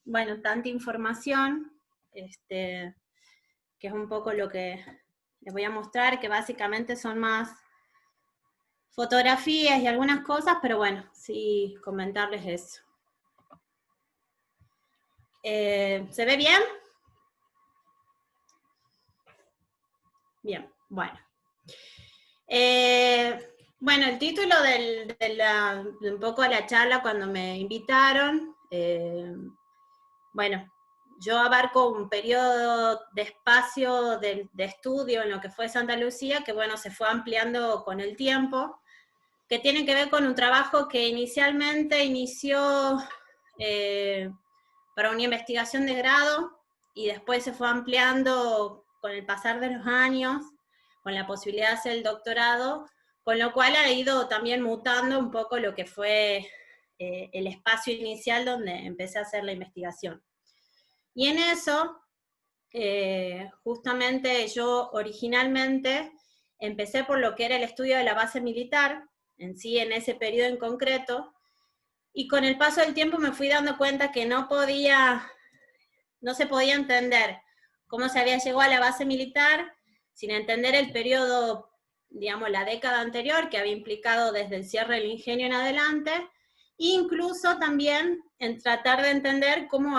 bueno, tanta información, que es un poco lo que les voy a mostrar, que básicamente son más fotografías y algunas cosas, pero bueno, sí comentarles eso. ¿Se ve bien? Bien, bueno. Bueno, el título de un poco de la charla cuando me invitaron, bueno, yo abarco un periodo de espacio de estudio en lo que fue Santa Lucía, que bueno, se fue ampliando con el tiempo, que tiene que ver con un trabajo que inicialmente inició para una investigación de grado, y después se fue ampliando con el pasar de los años, con la posibilidad de hacer el doctorado, con lo cual ha ido también mutando un poco lo que fue el espacio inicial donde empecé a hacer la investigación. Y en eso, justamente yo originalmente empecé por lo que era el estudio de la base militar, en sí, en ese periodo en concreto, y con el paso del tiempo me fui dando cuenta que no se podía entender cómo se había llegado a la base militar sin entender el periodo, digamos, la década anterior, que había implicado desde el cierre del ingenio en adelante, e incluso también en tratar de entender cómo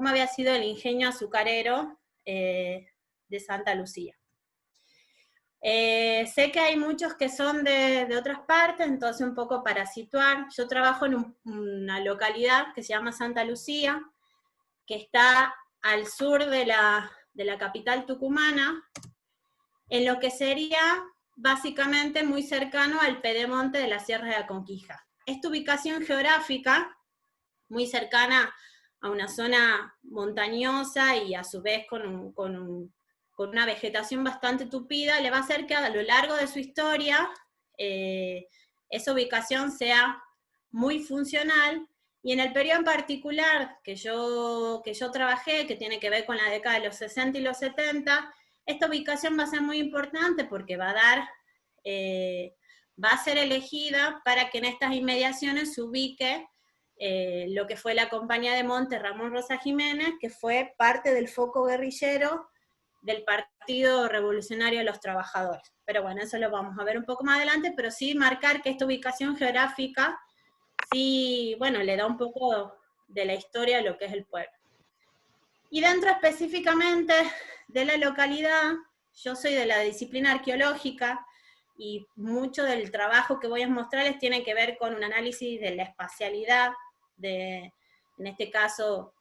había sido el ingenio azucarero de Santa Lucía. Sé que hay muchos que son de otras partes, entonces un poco para situar, yo trabajo en una localidad que se llama Santa Lucía, que está al sur de la capital tucumana, en lo que sería básicamente muy cercano al pedemonte de la Sierra de la Conquija. Esta ubicación geográfica, muy cercana a una zona montañosa y a su vez con una vegetación bastante tupida, le va a hacer que a lo largo de su historia esa ubicación sea muy funcional, y en el periodo en particular que yo trabajé, que tiene que ver con la década de los 60 y los 70, esta ubicación va a ser muy importante porque va a ser elegida para que en estas inmediaciones se ubique lo que fue la compañía de monte Ramón Rosa Jiménez, que fue parte del foco guerrillero del Partido Revolucionario de los Trabajadores. Pero bueno, eso lo vamos a ver un poco más adelante, pero sí marcar que esta ubicación geográfica, sí, bueno, le da un poco de la historia de lo que es el pueblo. Y dentro específicamente de la localidad, yo soy de la disciplina arqueológica, y mucho del trabajo que voy a mostrarles tiene que ver con un análisis de la espacialidad, en este caso,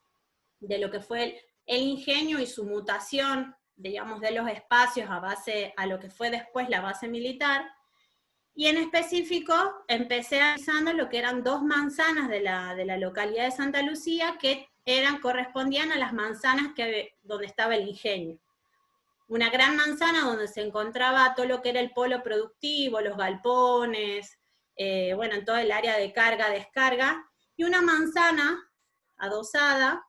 de lo que fue el ingenio y su mutación, digamos, de los espacios a lo que fue después la base militar. Y en específico empecé analizando lo que eran dos manzanas de la localidad de Santa Lucía, que correspondían a las manzanas donde estaba el ingenio. Una gran manzana donde se encontraba todo lo que era el polo productivo, los galpones, bueno, en todo el área de carga, descarga, y una manzana adosada,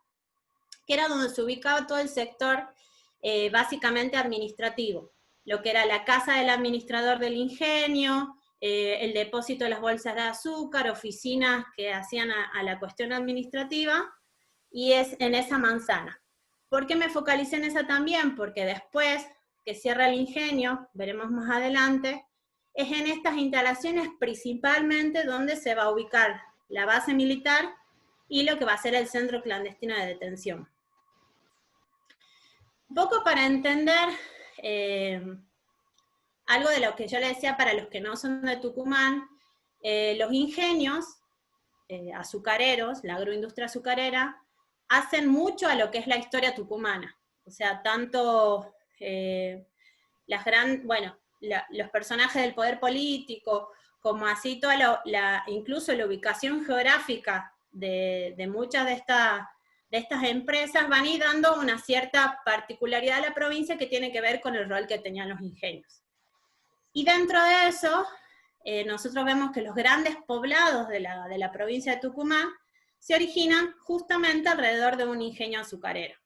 que era donde se ubicaba todo el sector básicamente administrativo, lo que era la casa del administrador del ingenio, el depósito de las bolsas de azúcar, oficinas que hacían a la cuestión administrativa, y es en esa manzana. ¿Por qué me focalicé en esa también? Porque después que cierra el ingenio, veremos más adelante, es en estas instalaciones principalmente donde se va a ubicar la base militar y lo que va a ser el centro clandestino de detención. Un poco para entender algo de lo que yo le decía para los que no son de Tucumán, los ingenios azucareros, la agroindustria azucarera, hacen mucho a lo que es la historia tucumana. O sea, tanto los personajes del poder político, como así incluso la ubicación geográfica de muchas de estas empresas, van a ir dando una cierta particularidad a la provincia que tiene que ver con el rol que tenían los ingenios. Y dentro de eso, nosotros vemos que los grandes poblados de la provincia de Tucumán se originan justamente alrededor de un ingenio azucarero.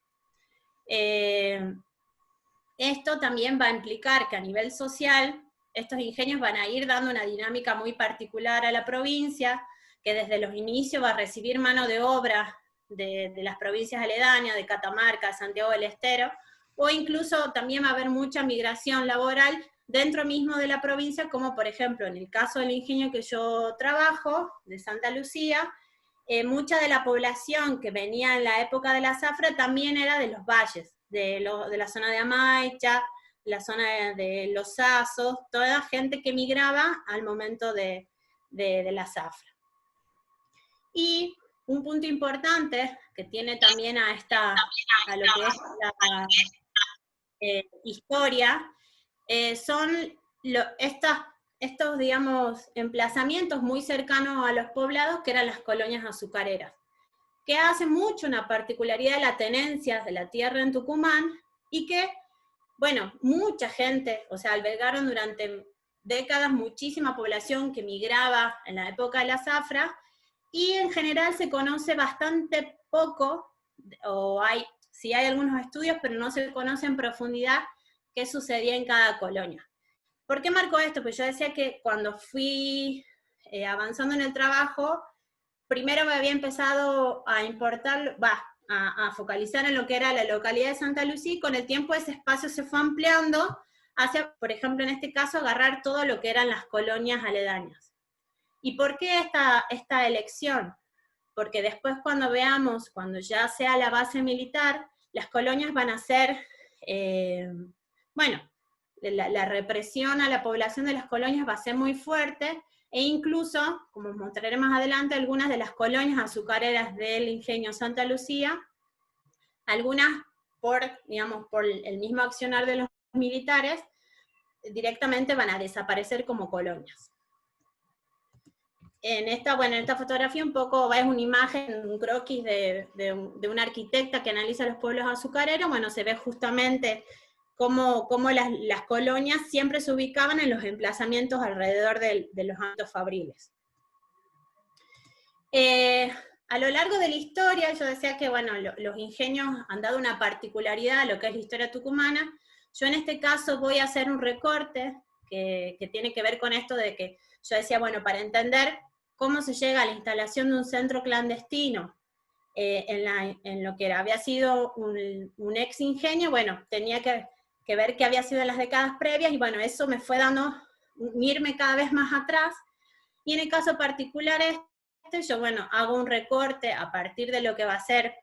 Esto también va a implicar que a nivel social, estos ingenios van a ir dando una dinámica muy particular a la provincia, que desde los inicios va a recibir mano de obra de las provincias aledañas, de Catamarca, Santiago del Estero, o incluso también va a haber mucha migración laboral dentro mismo de la provincia, como por ejemplo en el caso del ingenio que yo trabajo, de Santa Lucía, mucha de la población que venía en la época de la zafra también era de los valles, de la zona de Amaicha, la zona de Los Asos, toda gente que migraba al momento de la zafra. Y un punto importante que tiene también a lo que es la historia, son estos, digamos, emplazamientos muy cercanos a los poblados, que eran las colonias azucareras, que hace mucho una particularidad de la tenencia de la tierra en Tucumán, y que, bueno, mucha gente, o sea, albergaron durante décadas muchísima población que migraba en la época de la zafra, y en general se conoce bastante poco, o sí hay algunos estudios, pero no se conoce en profundidad qué sucedía en cada colonia. ¿Por qué marco esto? Pues yo decía que cuando fui avanzando en el trabajo, primero me había empezado a importar, a focalizar en lo que era la localidad de Santa Lucía, y con el tiempo ese espacio se fue ampliando hacia, por ejemplo, en este caso, agarrar todo lo que eran las colonias aledañas. ¿Y por qué esta elección? Porque después cuando veamos, cuando ya sea la base militar, las colonias van a ser, bueno, la represión a la población de las colonias va a ser muy fuerte, e incluso, como mostraré más adelante, algunas de las colonias azucareras del ingenio Santa Lucía, algunas digamos, por el mismo accionar de los militares, directamente van a desaparecer como colonias. En esta fotografía un poco es una imagen, un croquis de una arquitecta que analiza los pueblos azucareros. Bueno, se ve justamente cómo las colonias siempre se ubicaban en los emplazamientos alrededor de los ámbitos fabriles. A lo largo de la historia, yo decía que, bueno, los ingenios han dado una particularidad a lo que es la historia tucumana. Yo en este caso voy a hacer un recorte que tiene que ver con esto de que yo decía, bueno, para entender cómo se llega a la instalación de un centro clandestino en lo que había sido un ex ingenio, bueno, tenía que ver qué había sido en las décadas previas, y bueno, eso me fue dando irme cada vez más atrás. Y en el caso particular yo, bueno, hago un recorte a partir de lo que va a ser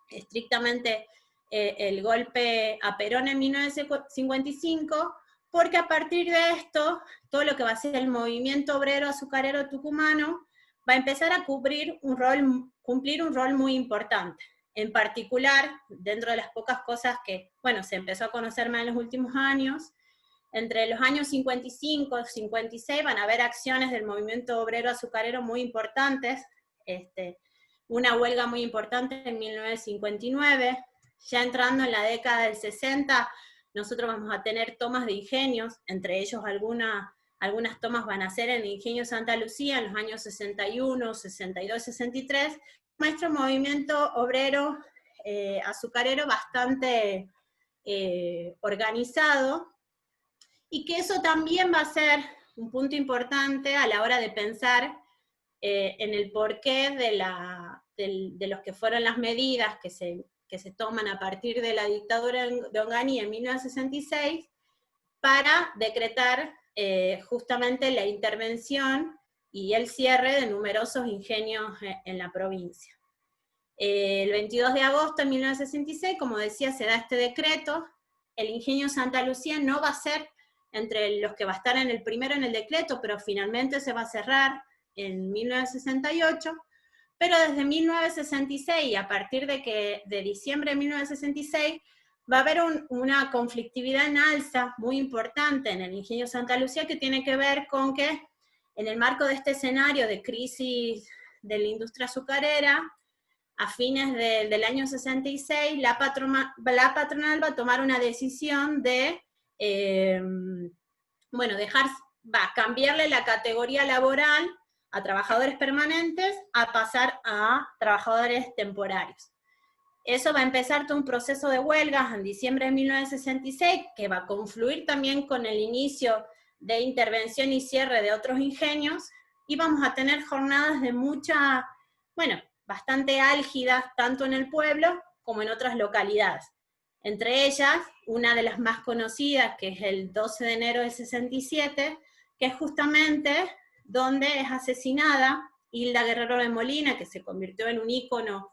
estrictamente el golpe a Perón en 1955, porque a partir de esto, todo lo que va a ser el movimiento obrero azucarero tucumano va a empezar a cumplir un rol muy importante. En particular, dentro de las pocas cosas que, bueno, se empezó a conocer más en los últimos años, entre los años 55 y 56 van a haber acciones del movimiento obrero azucarero muy importantes, una huelga muy importante en 1959, ya entrando en la década del 60, nosotros vamos a tener tomas de ingenios, entre ellos algunas tomas van a ser en el ingenio Santa Lucía en los años 61, 62, 63, nuestro movimiento obrero azucarero bastante organizado, y que eso también va a ser un punto importante a la hora de pensar en el porqué de los que fueron las medidas que se toman a partir de la dictadura de Onganía en 1966 para decretar justamente la intervención y el cierre de numerosos ingenios en la provincia. El 22 de agosto de 1966, como decía, se da este decreto. El ingenio Santa Lucía no va a ser entre los que va a estar en el primero en el decreto, pero finalmente se va a cerrar en 1968, pero desde 1966, a partir de diciembre de 1966, va a haber una conflictividad en alza muy importante en el ingenio Santa Lucía, que tiene que ver con que, en el marco de este escenario de crisis de la industria azucarera, a fines del año 66, la patronal va a tomar una decisión de, bueno, cambiarle la categoría laboral a trabajadores permanentes a pasar a trabajadores temporarios. Eso va a empezar todo un proceso de huelgas en diciembre de 1966, que va a confluir también con el inicio de intervención y cierre de otros ingenios, y vamos a tener jornadas de mucha, bueno, bastante álgidas, tanto en el pueblo como en otras localidades. Entre ellas, una de las más conocidas, que es el 12 de enero del 67, que es justamente donde es asesinada Hilda Guerrero de Molina, que se convirtió en un ícono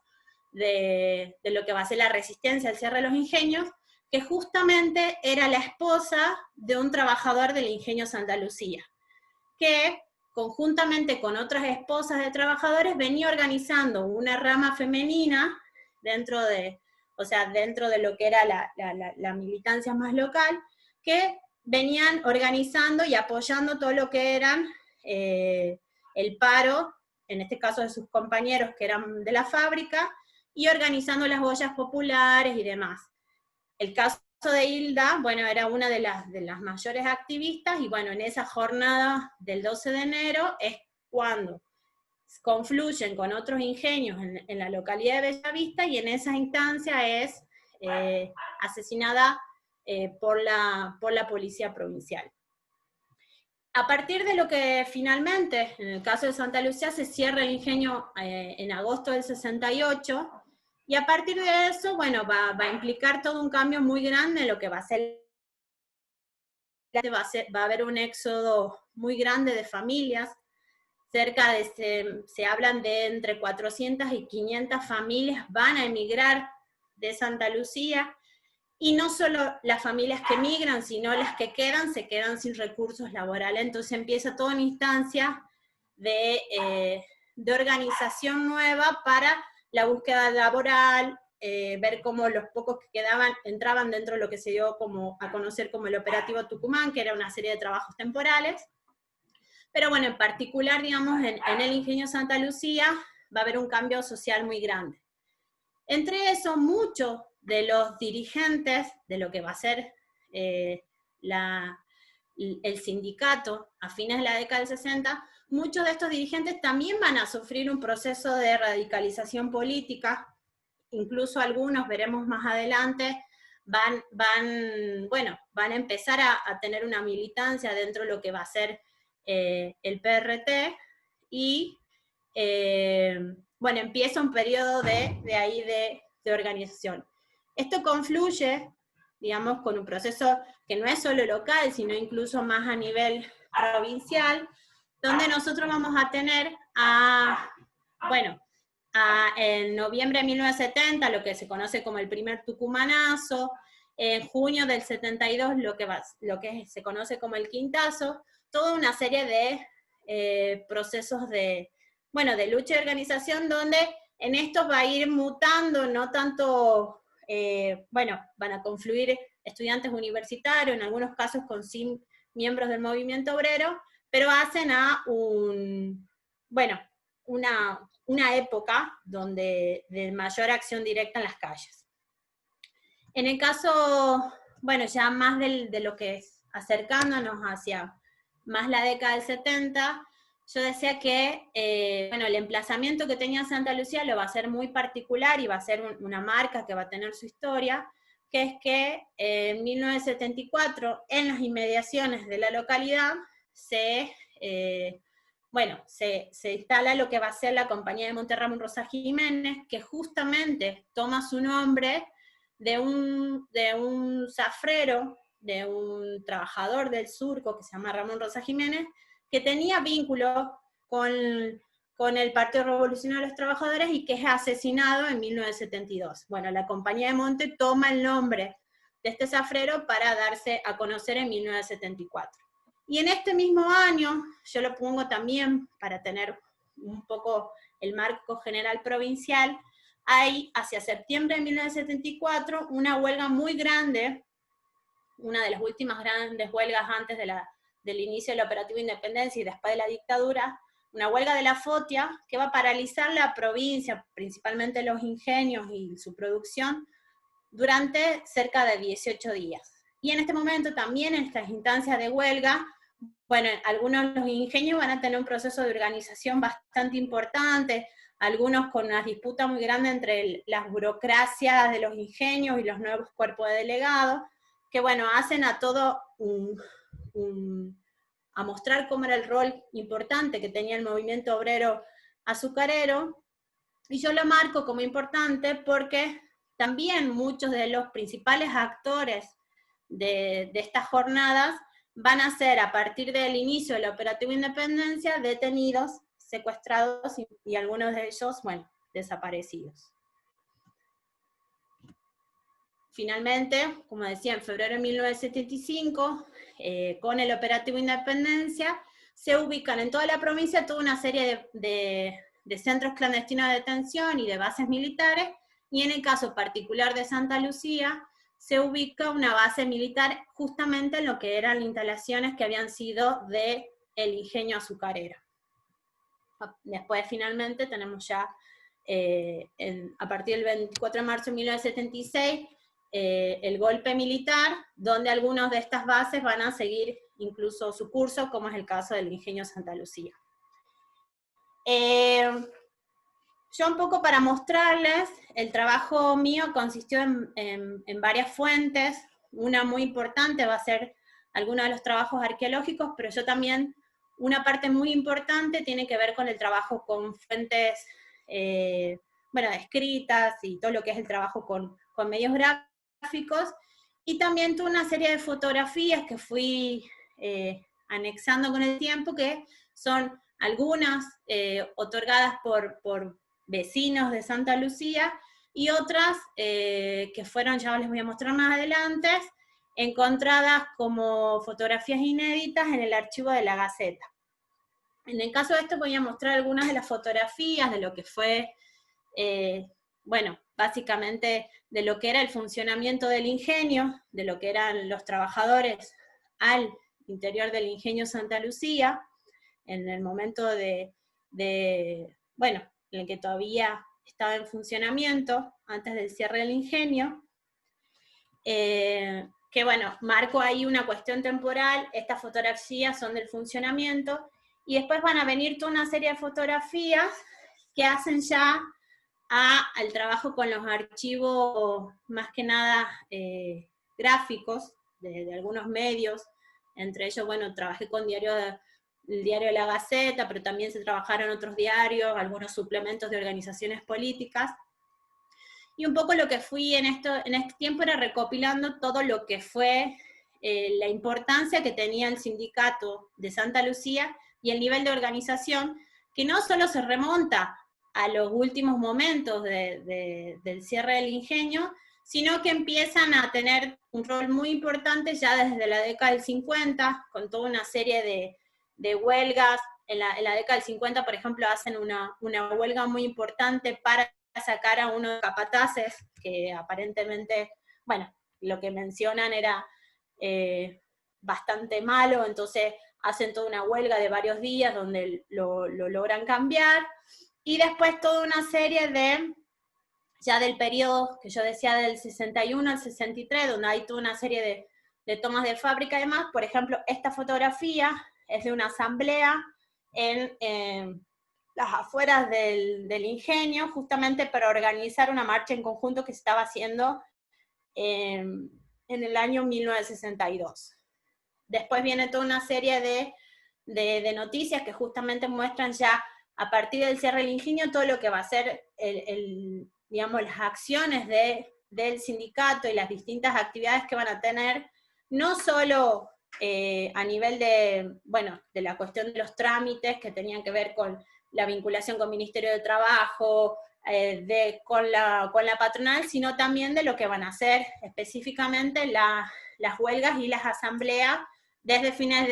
de lo que va a ser la resistencia al cierre de los ingenios, que justamente era la esposa de un trabajador del ingenio Santa Lucía, que conjuntamente con otras esposas de trabajadores venía organizando una rama femenina dentro de lo que era la militancia más local, que venían organizando y apoyando todo lo que eran el paro, en este caso de sus compañeros que eran de la fábrica, y organizando las ollas populares y demás. El caso de Hilda, bueno, era una de las mayores activistas, y bueno, en esa jornada del 12 de enero es cuando confluyen con otros ingenios en la localidad de Bellavista, y en esa instancia es asesinada por la policía provincial. A partir de lo que finalmente, en el caso de Santa Lucía, se cierra el ingenio en agosto del 68, y a partir de eso, bueno, va a implicar todo un cambio muy grande en lo que va a ser, va a haber un éxodo muy grande de familias, se hablan de entre 400 y 500 familias van a emigrar de Santa Lucía, y no solo las familias que emigran, sino las que quedan, se quedan sin recursos laborales. Entonces empieza toda una instancia de organización nueva para la búsqueda laboral, ver cómo los pocos que quedaban entraban dentro de lo que se dio a conocer como el Operativo Tucumán, que era una serie de trabajos temporales. Pero bueno, en particular, digamos, en el ingenio Santa Lucía va a haber un cambio social muy grande. Entre eso, muchos de los dirigentes de lo que va a ser el sindicato a fines de la década del 60, muchos de estos dirigentes también van a sufrir un proceso de radicalización política, incluso algunos, veremos más adelante, van a empezar a tener una militancia dentro de lo que va a ser el PRT, y bueno, empieza un periodo de organización. Esto confluye, digamos, con un proceso que no es solo local, sino incluso más a nivel provincial, donde nosotros vamos a tener en noviembre de 1970, lo que se conoce como el primer Tucumanazo, en junio del 72, lo que se conoce como el Quintazo, toda una serie de procesos de lucha y organización, donde en esto va a ir mutando, no tanto, van a confluir estudiantes universitarios, en algunos casos con miembros del movimiento obrero, pero hacen una época donde de mayor acción directa en las calles. En el caso, ya más de lo que es acercándonos hacia más la década del 70, yo decía que el emplazamiento que tenía Santa Lucía lo va a ser muy particular, y va a ser una marca que va a tener su historia, que es que en 1974, en las inmediaciones de la localidad, se instala lo que va a ser la compañía de Monte Ramón Rosa Jiménez, que justamente toma su nombre de un zafrero, de un trabajador del surco que se llama Ramón Rosa Jiménez, que tenía vínculo con el Partido Revolucionario de los Trabajadores, y que es asesinado en 1972. Bueno, la compañía de Monte toma el nombre de este zafrero para darse a conocer en 1974. Y en este mismo año, yo lo pongo también para tener un poco el marco general provincial, hay hacia septiembre de 1974 una huelga muy grande, una de las últimas grandes huelgas antes del inicio del Operativo Independencia y después de la dictadura, una huelga de la FOTIA que va a paralizar la provincia, principalmente los ingenios y su producción, durante cerca de 18 días. Y en este momento también en estas instancias de huelga, algunos de los ingenios van a tener un proceso de organización bastante importante, algunos con una disputa muy grande entre las burocracias de los ingenios y los nuevos cuerpos de delegados, que hacen a todo a mostrar cómo era el rol importante que tenía el movimiento obrero azucarero, Y yo lo marco como importante porque también muchos de los principales actores de estas jornadas van a ser, a partir del inicio del operativo Independencia, detenidos, secuestrados y algunos de ellos, bueno, desaparecidos. Finalmente, como decía, en febrero de 1975, con el operativo Independencia, se ubican en toda la provincia toda una serie de centros clandestinos de detención y de bases militares, y en el caso particular de Santa Lucía, se ubica una base militar justamente en lo que eran instalaciones que habían sido del ingenio azucarero. Después, finalmente, tenemos ya, a partir del 24 de marzo de 1976, el golpe militar, donde algunas de estas bases van a seguir incluso su curso, como es el caso del ingenio Santa Lucía. Yo un poco para mostrarles, el trabajo mío consistió en varias fuentes. Una muy importante va a ser algunos de los trabajos arqueológicos, pero yo también, una parte muy importante tiene que ver con el trabajo con fuentes, bueno, escritas y todo lo que es el trabajo con medios gráficos, y también tuve una serie de fotografías que fui anexando con el tiempo, que son algunas otorgadas por vecinos de Santa Lucía, y otras que fueron, ya les voy a mostrar más adelante, encontradas como fotografías inéditas en el archivo de la Gaceta. En el caso de esto voy a mostrar algunas de las fotografías de lo que fue, bueno, básicamente de lo que era el funcionamiento del ingenio, de lo que eran los trabajadores al interior del ingenio Santa Lucía, en el momento bueno, en el que todavía estaba en funcionamiento, antes del cierre del ingenio, que bueno, marco ahí una cuestión temporal. Estas fotografías son del funcionamiento, y después van a venir toda una serie de fotografías que hacen ya al trabajo con los archivos, más que nada gráficos, de algunos medios. Entre ellos, bueno, trabajé con el diario La Gaceta, pero también se trabajaron otros diarios, algunos suplementos de organizaciones políticas. Y un poco lo que fui en este tiempo era recopilando todo lo que fue la importancia que tenía el sindicato de Santa Lucía y el nivel de organización, que no solo se remonta a los últimos momentos del cierre del ingenio, sino que empiezan a tener un rol muy importante ya desde la década del 50, con toda una serie de huelgas. En la década del 50, por ejemplo, hacen una huelga muy importante para sacar a uno de los capataces, que aparentemente, bueno, lo que mencionan era bastante malo, entonces hacen toda una huelga de varios días donde lo logran cambiar, y después toda una serie ya del periodo que yo decía del 61 al 63, donde hay toda una serie de tomas de fábrica y demás. Por ejemplo, esta fotografía es de una asamblea en las afueras del ingenio, justamente para organizar una marcha en conjunto que se estaba haciendo en el año 1962. Después viene toda una serie de noticias que justamente muestran ya, a partir del cierre del ingenio, todo lo que va a ser digamos, las acciones del sindicato y las distintas actividades que van a tener, no solo a nivel bueno, de la cuestión de los trámites que tenían que ver con la vinculación con el Ministerio de Trabajo, con la patronal, sino también de lo que van a hacer específicamente las huelgas y las asambleas desde fines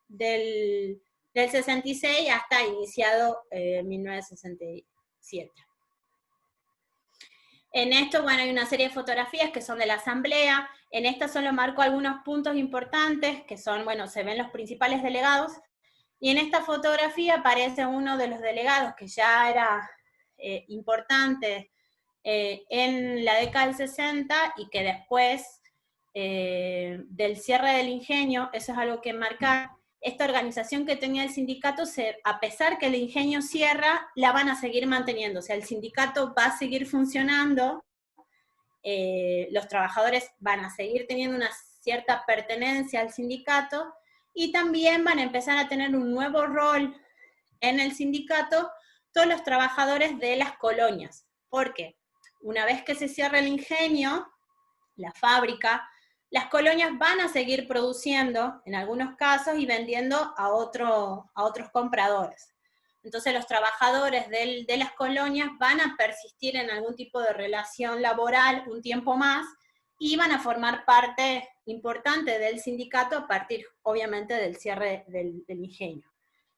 del 66 hasta iniciado 1967. En esto, bueno, hay una serie de fotografías que son de la asamblea. En esta solo marco algunos puntos importantes, que son, bueno, se ven los principales delegados, y en esta fotografía aparece uno de los delegados que ya era importante en la década del 60, y que después del cierre del ingenio, eso es algo que marcar, esta organización que tenía el sindicato, a pesar que el ingenio cierra, la van a seguir manteniendo. O sea, el sindicato va a seguir funcionando, los trabajadores van a seguir teniendo una cierta pertenencia al sindicato, y también van a empezar a tener un nuevo rol en el sindicato todos los trabajadores de las colonias. ¿Por qué? Una vez que se cierra el ingenio, la fábrica, las colonias van a seguir produciendo, en algunos casos, y vendiendo a otros compradores. Entonces los trabajadores de las colonias van a persistir en algún tipo de relación laboral un tiempo más, y van a formar parte importante del sindicato a partir, obviamente, del cierre del ingenio.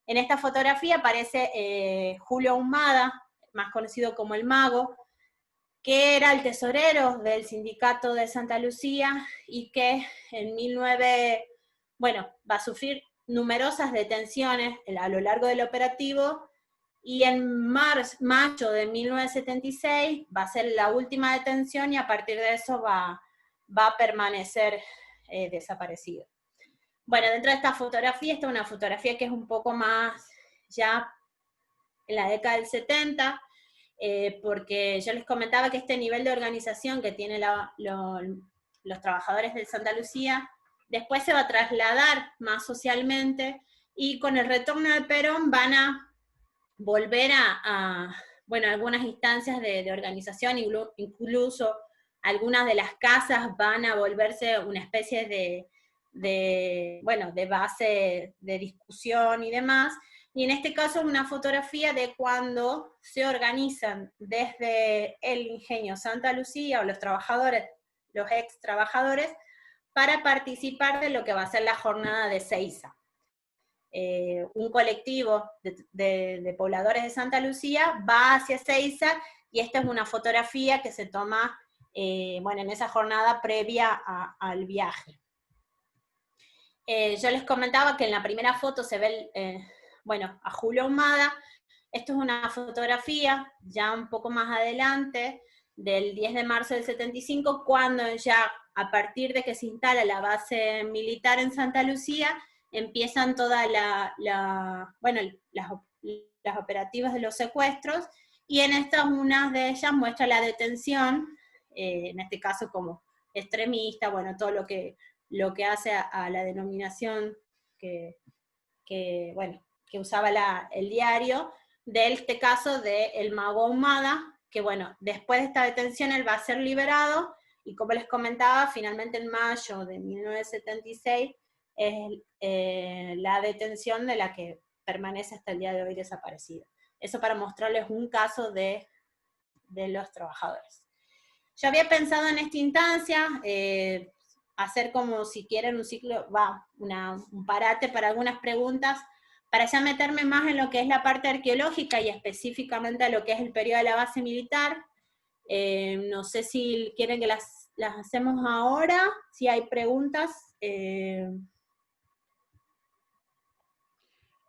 En esta fotografía aparece Julio Ahumada, más conocido como el Mago, que era el tesorero del sindicato de Santa Lucía y que en va a sufrir numerosas detenciones a lo largo del operativo, y en mayo de 1976 va a ser la última detención, y a partir de eso va a permanecer desaparecido. Bueno, dentro de esta fotografía está una fotografía que es un poco más ya en la década del 70, porque yo les comentaba que este nivel de organización que tienen los trabajadores de Santa Lucía, después se va a trasladar más socialmente, y con el retorno de Perón van a volver a algunas instancias de organización, incluso algunas de las casas van a volverse una especie de base de discusión y demás. Y en este caso una fotografía de cuando se organizan desde el ingenio Santa Lucía, o los trabajadores, los ex trabajadores, para participar de lo que va a ser la jornada de Seiza. Un colectivo de pobladores de Santa Lucía va hacia Seiza, y esta es una fotografía que se toma en esa jornada previa al viaje. Yo les comentaba que en la primera foto se ve a Julio Ahumada. Esto es una fotografía ya un poco más adelante, del 10 de marzo del 75, cuando ya a partir de que se instala la base militar en Santa Lucía, empiezan todas las operativas de los secuestros, y en estas una de ellas muestra la detención, en este caso como extremista, todo lo que hace a la denominación que usaba el diario, de este caso de el Mago Ahumada, que después de esta detención él va a ser liberado, y como les comentaba, finalmente en mayo de 1976 es la detención de la que permanece hasta el día de hoy desaparecida. Eso para mostrarles un caso de los trabajadores. Yo había pensado en esta instancia hacer como, si quieren, un ciclo, un parate para algunas preguntas, para ya meterme más en lo que es la parte arqueológica y específicamente a lo que es el periodo de la base militar. No sé si quieren que las hacemos ahora, si hay preguntas.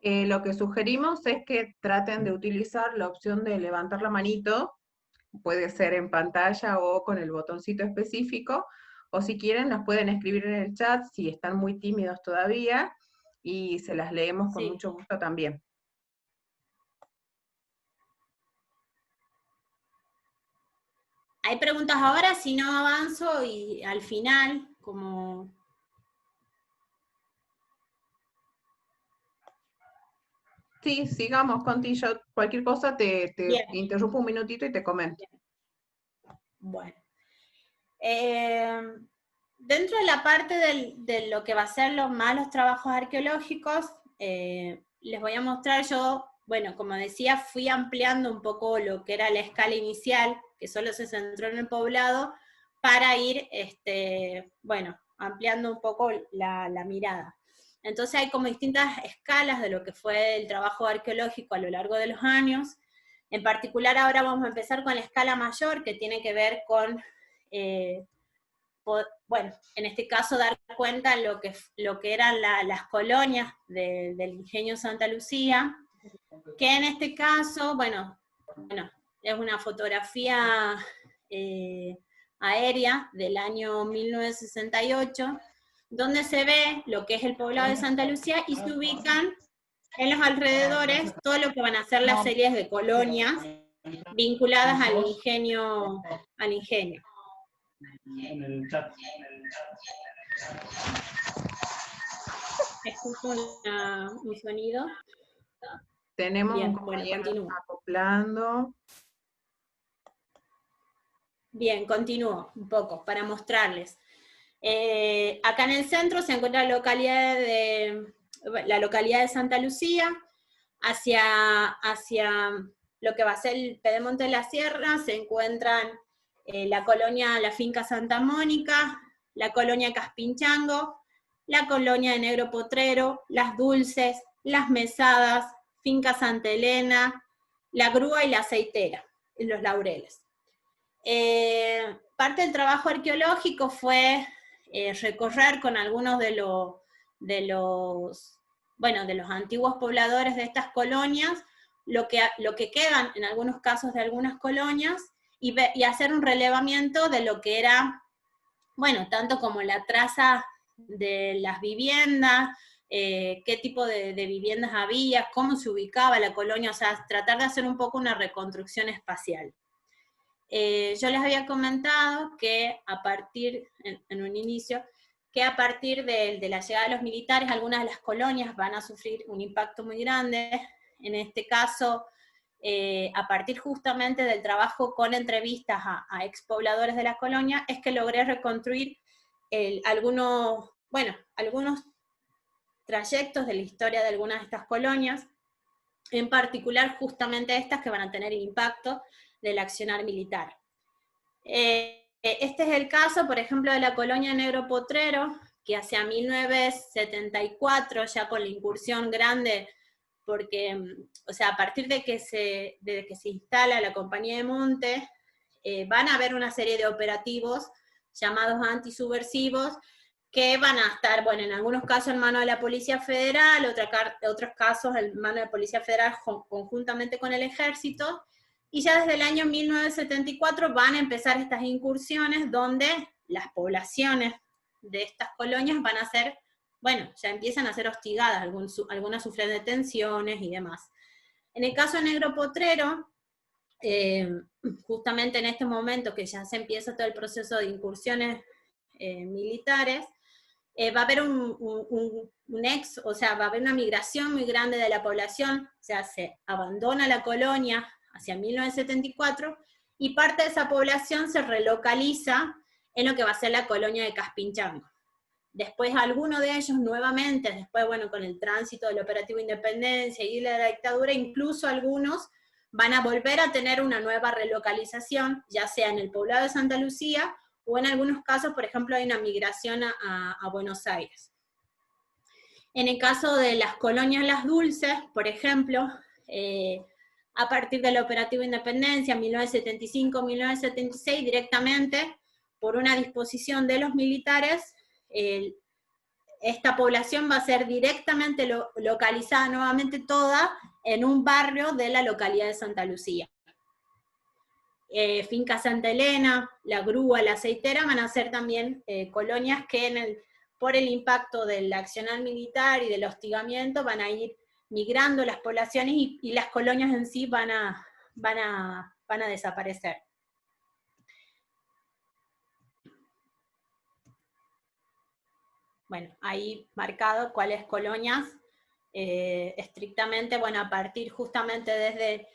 Lo que sugerimos es que traten de utilizar la opción de levantar la manito, puede ser en pantalla o con el botoncito específico, o si quieren las pueden escribir en el chat si están muy tímidos todavía, y se las leemos con mucho gusto también. Hay preguntas ahora, si no avanzo y al final, como... Sí, sigamos, Conti, yo cualquier cosa te interrumpo un minutito y te comento. Bueno. Dentro de la parte de lo que va a ser los trabajos arqueológicos, les voy a mostrar yo, como decía, fui ampliando un poco lo que era la escala inicial, que solo se centró en el poblado, para ir, ampliando un poco la mirada. Entonces hay como distintas escalas de lo que fue el trabajo arqueológico a lo largo de los años. En particular ahora vamos a empezar con la escala mayor, que tiene que ver con... en este caso dar cuenta lo que eran las colonias del ingenio Santa Lucía, que en este caso, es una fotografía aérea del año 1968, donde se ve lo que es el poblado de Santa Lucía, y se ubican en los alrededores todo lo que van a ser las series de colonias vinculadas al ingenio. En el chat. Escucho un sonido. Tenemos un Bien, bueno, compañero continúo. acoplando. Bien, continúo un poco para mostrarles. Acá en el centro se encuentra la localidad de Santa Lucía, hacia lo que va a ser el Pedemonte de la Sierra, se encuentran la finca Santa Mónica, la colonia Caspinchango, la colonia de Negro Potrero, Las Dulces, Las Mesadas, finca Santa Elena, la Grúa y la Aceitera, en Los Laureles. Parte del trabajo arqueológico fue recorrer con algunos de los antiguos pobladores de estas colonias, lo que quedan en algunos casos de algunas colonias, y hacer un relevamiento de lo que era, bueno, tanto como la traza de las viviendas, qué tipo de viviendas había, cómo se ubicaba la colonia, o sea, tratar de hacer un poco una reconstrucción espacial. Yo les había comentado que en un inicio, que a partir de la llegada de los militares, algunas de las colonias van a sufrir un impacto muy grande. En este caso, a partir justamente del trabajo con entrevistas a expobladores de la colonia, es que logré reconstruir algunos trayectos de la historia de algunas de estas colonias, en particular justamente estas que van a tener el impacto del accionar militar. Este es el caso, por ejemplo, de la colonia Negro Potrero, que hacia 1974, ya con la incursión grande, porque, o sea, a partir de que se instala la Compañía de Monte, van a haber una serie de operativos llamados antisubversivos, que van a estar, bueno, en algunos casos en manos de la Policía Federal, otros casos en manos de la Policía Federal conjuntamente con el Ejército, y ya desde el año 1974 van a empezar estas incursiones donde las poblaciones de estas colonias van a ser, bueno, ya empiezan a ser hostigadas, algunas sufren detenciones y demás. En el caso de Negro Potrero, justamente en este momento que ya se empieza todo el proceso de incursiones militares, va a haber o sea, va a haber una migración muy grande de la población, o sea, se abandona la colonia hacia 1974, y parte de esa población se relocaliza en lo que va a ser la colonia de Caspinchango. Después algunos de ellos nuevamente, después, bueno, con el tránsito del Operativo Independencia y de la dictadura, incluso algunos van a volver a tener una nueva relocalización, ya sea en el poblado de Santa Lucía, o en algunos casos, por ejemplo, hay una migración a Buenos Aires. En el caso de las colonias Las Dulces, por ejemplo, a partir del Operativo Independencia, 1975-1976, directamente, por una disposición de los militares, esta población va a ser directamente localizada nuevamente toda en un barrio de la localidad de Santa Lucía. Finca Santa Elena, La Grúa, La Aceitera van a ser también colonias que por el impacto del accionar militar y del hostigamiento van a ir migrando las poblaciones, y las colonias en sí van a desaparecer. Bueno, ahí marcado cuáles colonias estrictamente, bueno, a partir justamente desde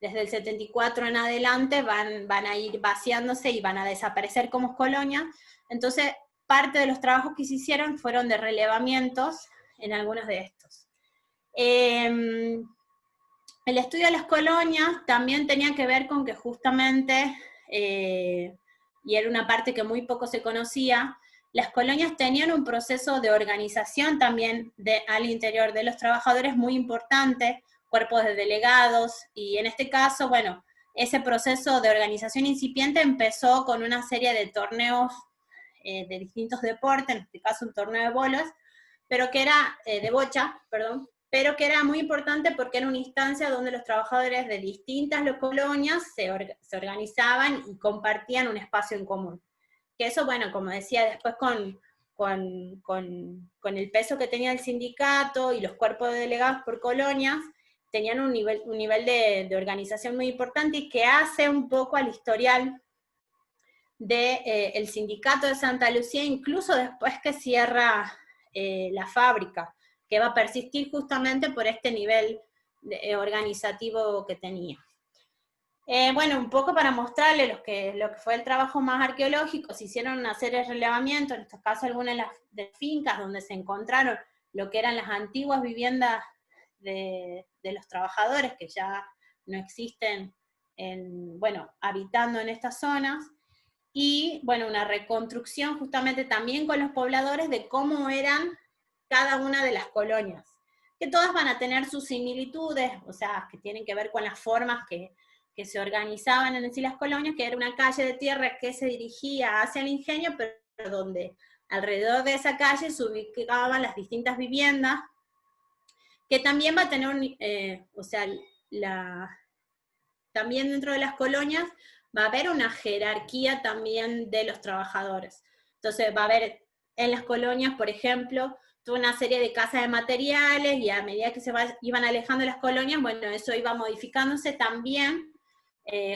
el 74 en adelante van a ir vaciándose y van a desaparecer como colonias. Entonces, parte de los trabajos que se hicieron fueron de relevamientos en algunos de estos. El estudio de las colonias también tenía que ver con que justamente, y era una parte que muy poco se conocía, las colonias tenían un proceso de organización también al interior de los trabajadores muy importante, cuerpos de delegados, y en este caso, bueno, ese proceso de organización incipiente empezó con una serie de torneos de distintos deportes, en este caso un torneo de bolas, pero que era de bocha, perdón, pero que era muy importante porque era una instancia donde los trabajadores de distintas colonias se organizaban y compartían un espacio en común. Que eso, bueno, como decía, después con el peso que tenía el sindicato y los cuerpos de delegados por colonias, tenían un nivel de organización muy importante, y que hace un poco al historial del sindicato de Santa Lucía, incluso después que cierra la fábrica, que va a persistir justamente por este nivel organizativo que tenía. Bueno, un poco para mostrarles lo que fue el trabajo más arqueológico, se hicieron una serie de relevamientos, en estos casos algunas de las fincas donde se encontraron lo que eran las antiguas viviendas de los trabajadores que ya no existen, habitando en estas zonas, y bueno, una reconstrucción justamente también con los pobladores de cómo eran cada una de las colonias, que todas van a tener sus similitudes, o sea, que tienen que ver con las formas que se organizaban en sí las colonias, que era una calle de tierra que se dirigía hacia el ingenio, pero donde alrededor de esa calle se ubicaban las distintas viviendas, que también va a tener, también dentro de las colonias va a haber una jerarquía también de los trabajadores. Entonces va a haber en las colonias, por ejemplo, toda una serie de casas de materiales, y a medida que iban alejando las colonias, bueno, eso iba modificándose también,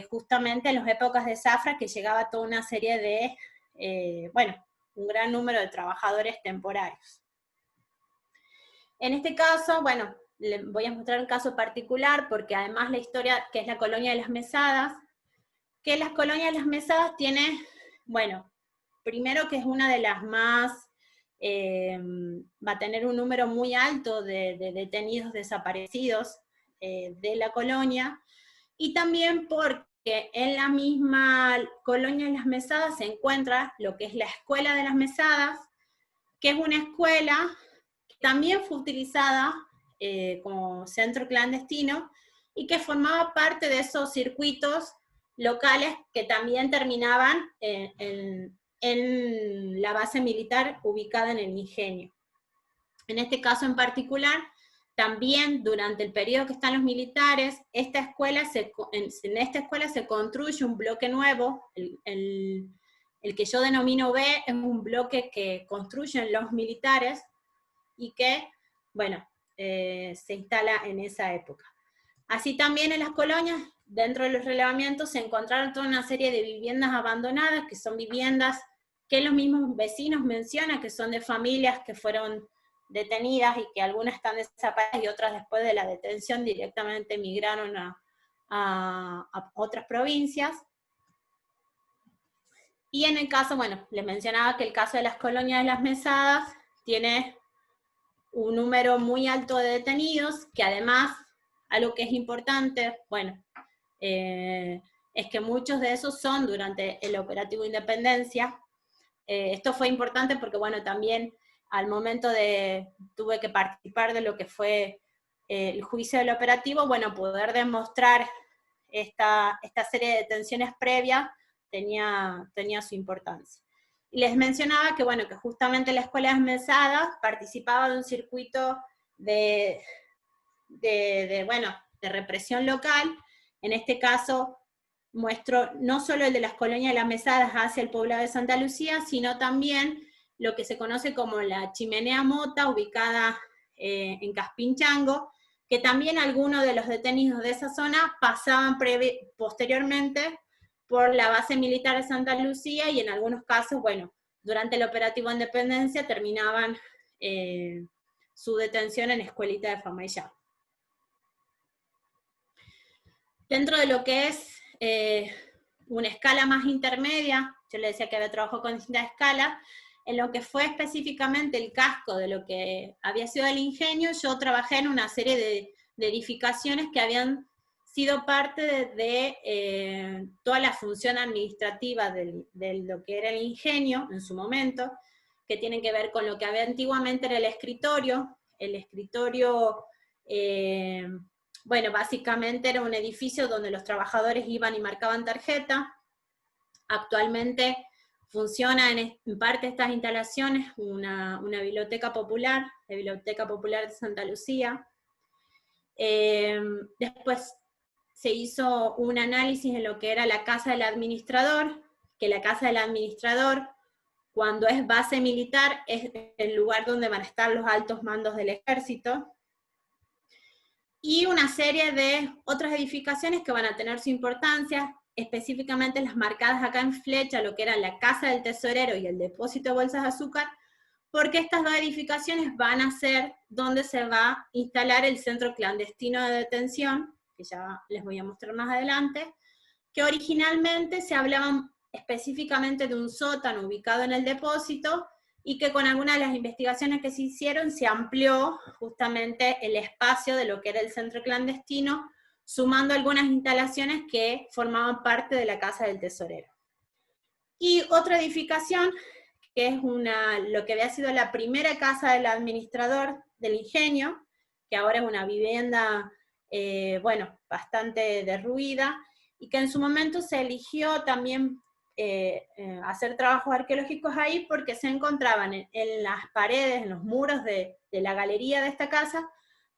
justamente en las épocas de zafra, que llegaba toda una serie de, un gran número de trabajadores temporarios. En este caso, bueno, les voy a mostrar un caso particular, porque además la historia, que es la colonia de las Mesadas, que las colonias de las Mesadas tiene, bueno, primero que es una de las más, va a tener un número muy alto de detenidos desaparecidos de la colonia, y también porque en la misma colonia de las Mesadas se encuentra lo que es la Escuela de las Mesadas, que es una escuela que también fue utilizada como centro clandestino, y que formaba parte de esos circuitos locales que también terminaban en la base militar ubicada en el ingenio. En este caso en particular, también durante el periodo que están los militares, en esta escuela se construye un bloque nuevo, el que yo denomino B, es un bloque que construyen los militares y que, bueno, se instala en esa época. Así también en las colonias, dentro de los relevamientos, se encontraron toda una serie de viviendas abandonadas, que son viviendas que los mismos vecinos mencionan, que son de familias que fueron detenidas y que algunas están desaparecidas y otras después de la detención directamente migraron a otras provincias. Y en el caso, bueno, les mencionaba que el caso de las colonias de las Mesadas tiene un número muy alto de detenidos, que además, algo que es importante, bueno, es que muchos de esos son durante el operativo Independencia. Esto fue importante porque, bueno, también al momento tuve que participar de lo que fue el juicio del operativo, bueno, poder demostrar esta serie de detenciones previas tenía su importancia. Y les mencionaba que, bueno, que justamente la Escuela de Mesadas participaba de un circuito de represión local. En este caso muestro no solo el de las colonias de las Mesadas hacia el poblado de Santa Lucía, sino también lo que se conoce como la Chimenea Mota, ubicada en Caspinchango, que también algunos de los detenidos de esa zona pasaban posteriormente por la base militar de Santa Lucía, y en algunos casos, bueno, durante el operativo Independencia terminaban su detención en Escuelita de Famallá. Dentro de lo que es una escala más intermedia, yo le decía que había trabajado con distintas escalas, en lo que fue específicamente el casco de lo que había sido el ingenio, yo trabajé en una serie de edificaciones que habían sido parte de toda la función administrativa de lo que era el ingenio en su momento, que tienen que ver con lo que había antiguamente era el escritorio. El escritorio, bueno, básicamente era un edificio donde los trabajadores iban y marcaban tarjeta. Actualmente funciona en parte de estas instalaciones una biblioteca popular, la Biblioteca Popular de Santa Lucía. Después se hizo un análisis en lo que era la casa del administrador, que la casa del administrador, cuando es base militar, es el lugar donde van a estar los altos mandos del ejército, y una serie de otras edificaciones que van a tener su importancia, específicamente las marcadas acá en flecha, lo que era la casa del tesorero y el depósito de bolsas de azúcar, porque estas dos edificaciones van a ser donde se va a instalar el centro clandestino de detención, que ya les voy a mostrar más adelante, que originalmente se hablaba específicamente de un sótano ubicado en el depósito, y que con algunas de las investigaciones que se hicieron se amplió justamente el espacio de lo que era el centro clandestino, sumando algunas instalaciones que formaban parte de la casa del tesorero. Y otra edificación, que es lo que había sido la primera casa del administrador del ingenio, que ahora es una vivienda, bueno, bastante derruida, y que en su momento se eligió también hacer trabajos arqueológicos ahí, porque se encontraban en las paredes, en los muros de la galería de esta casa,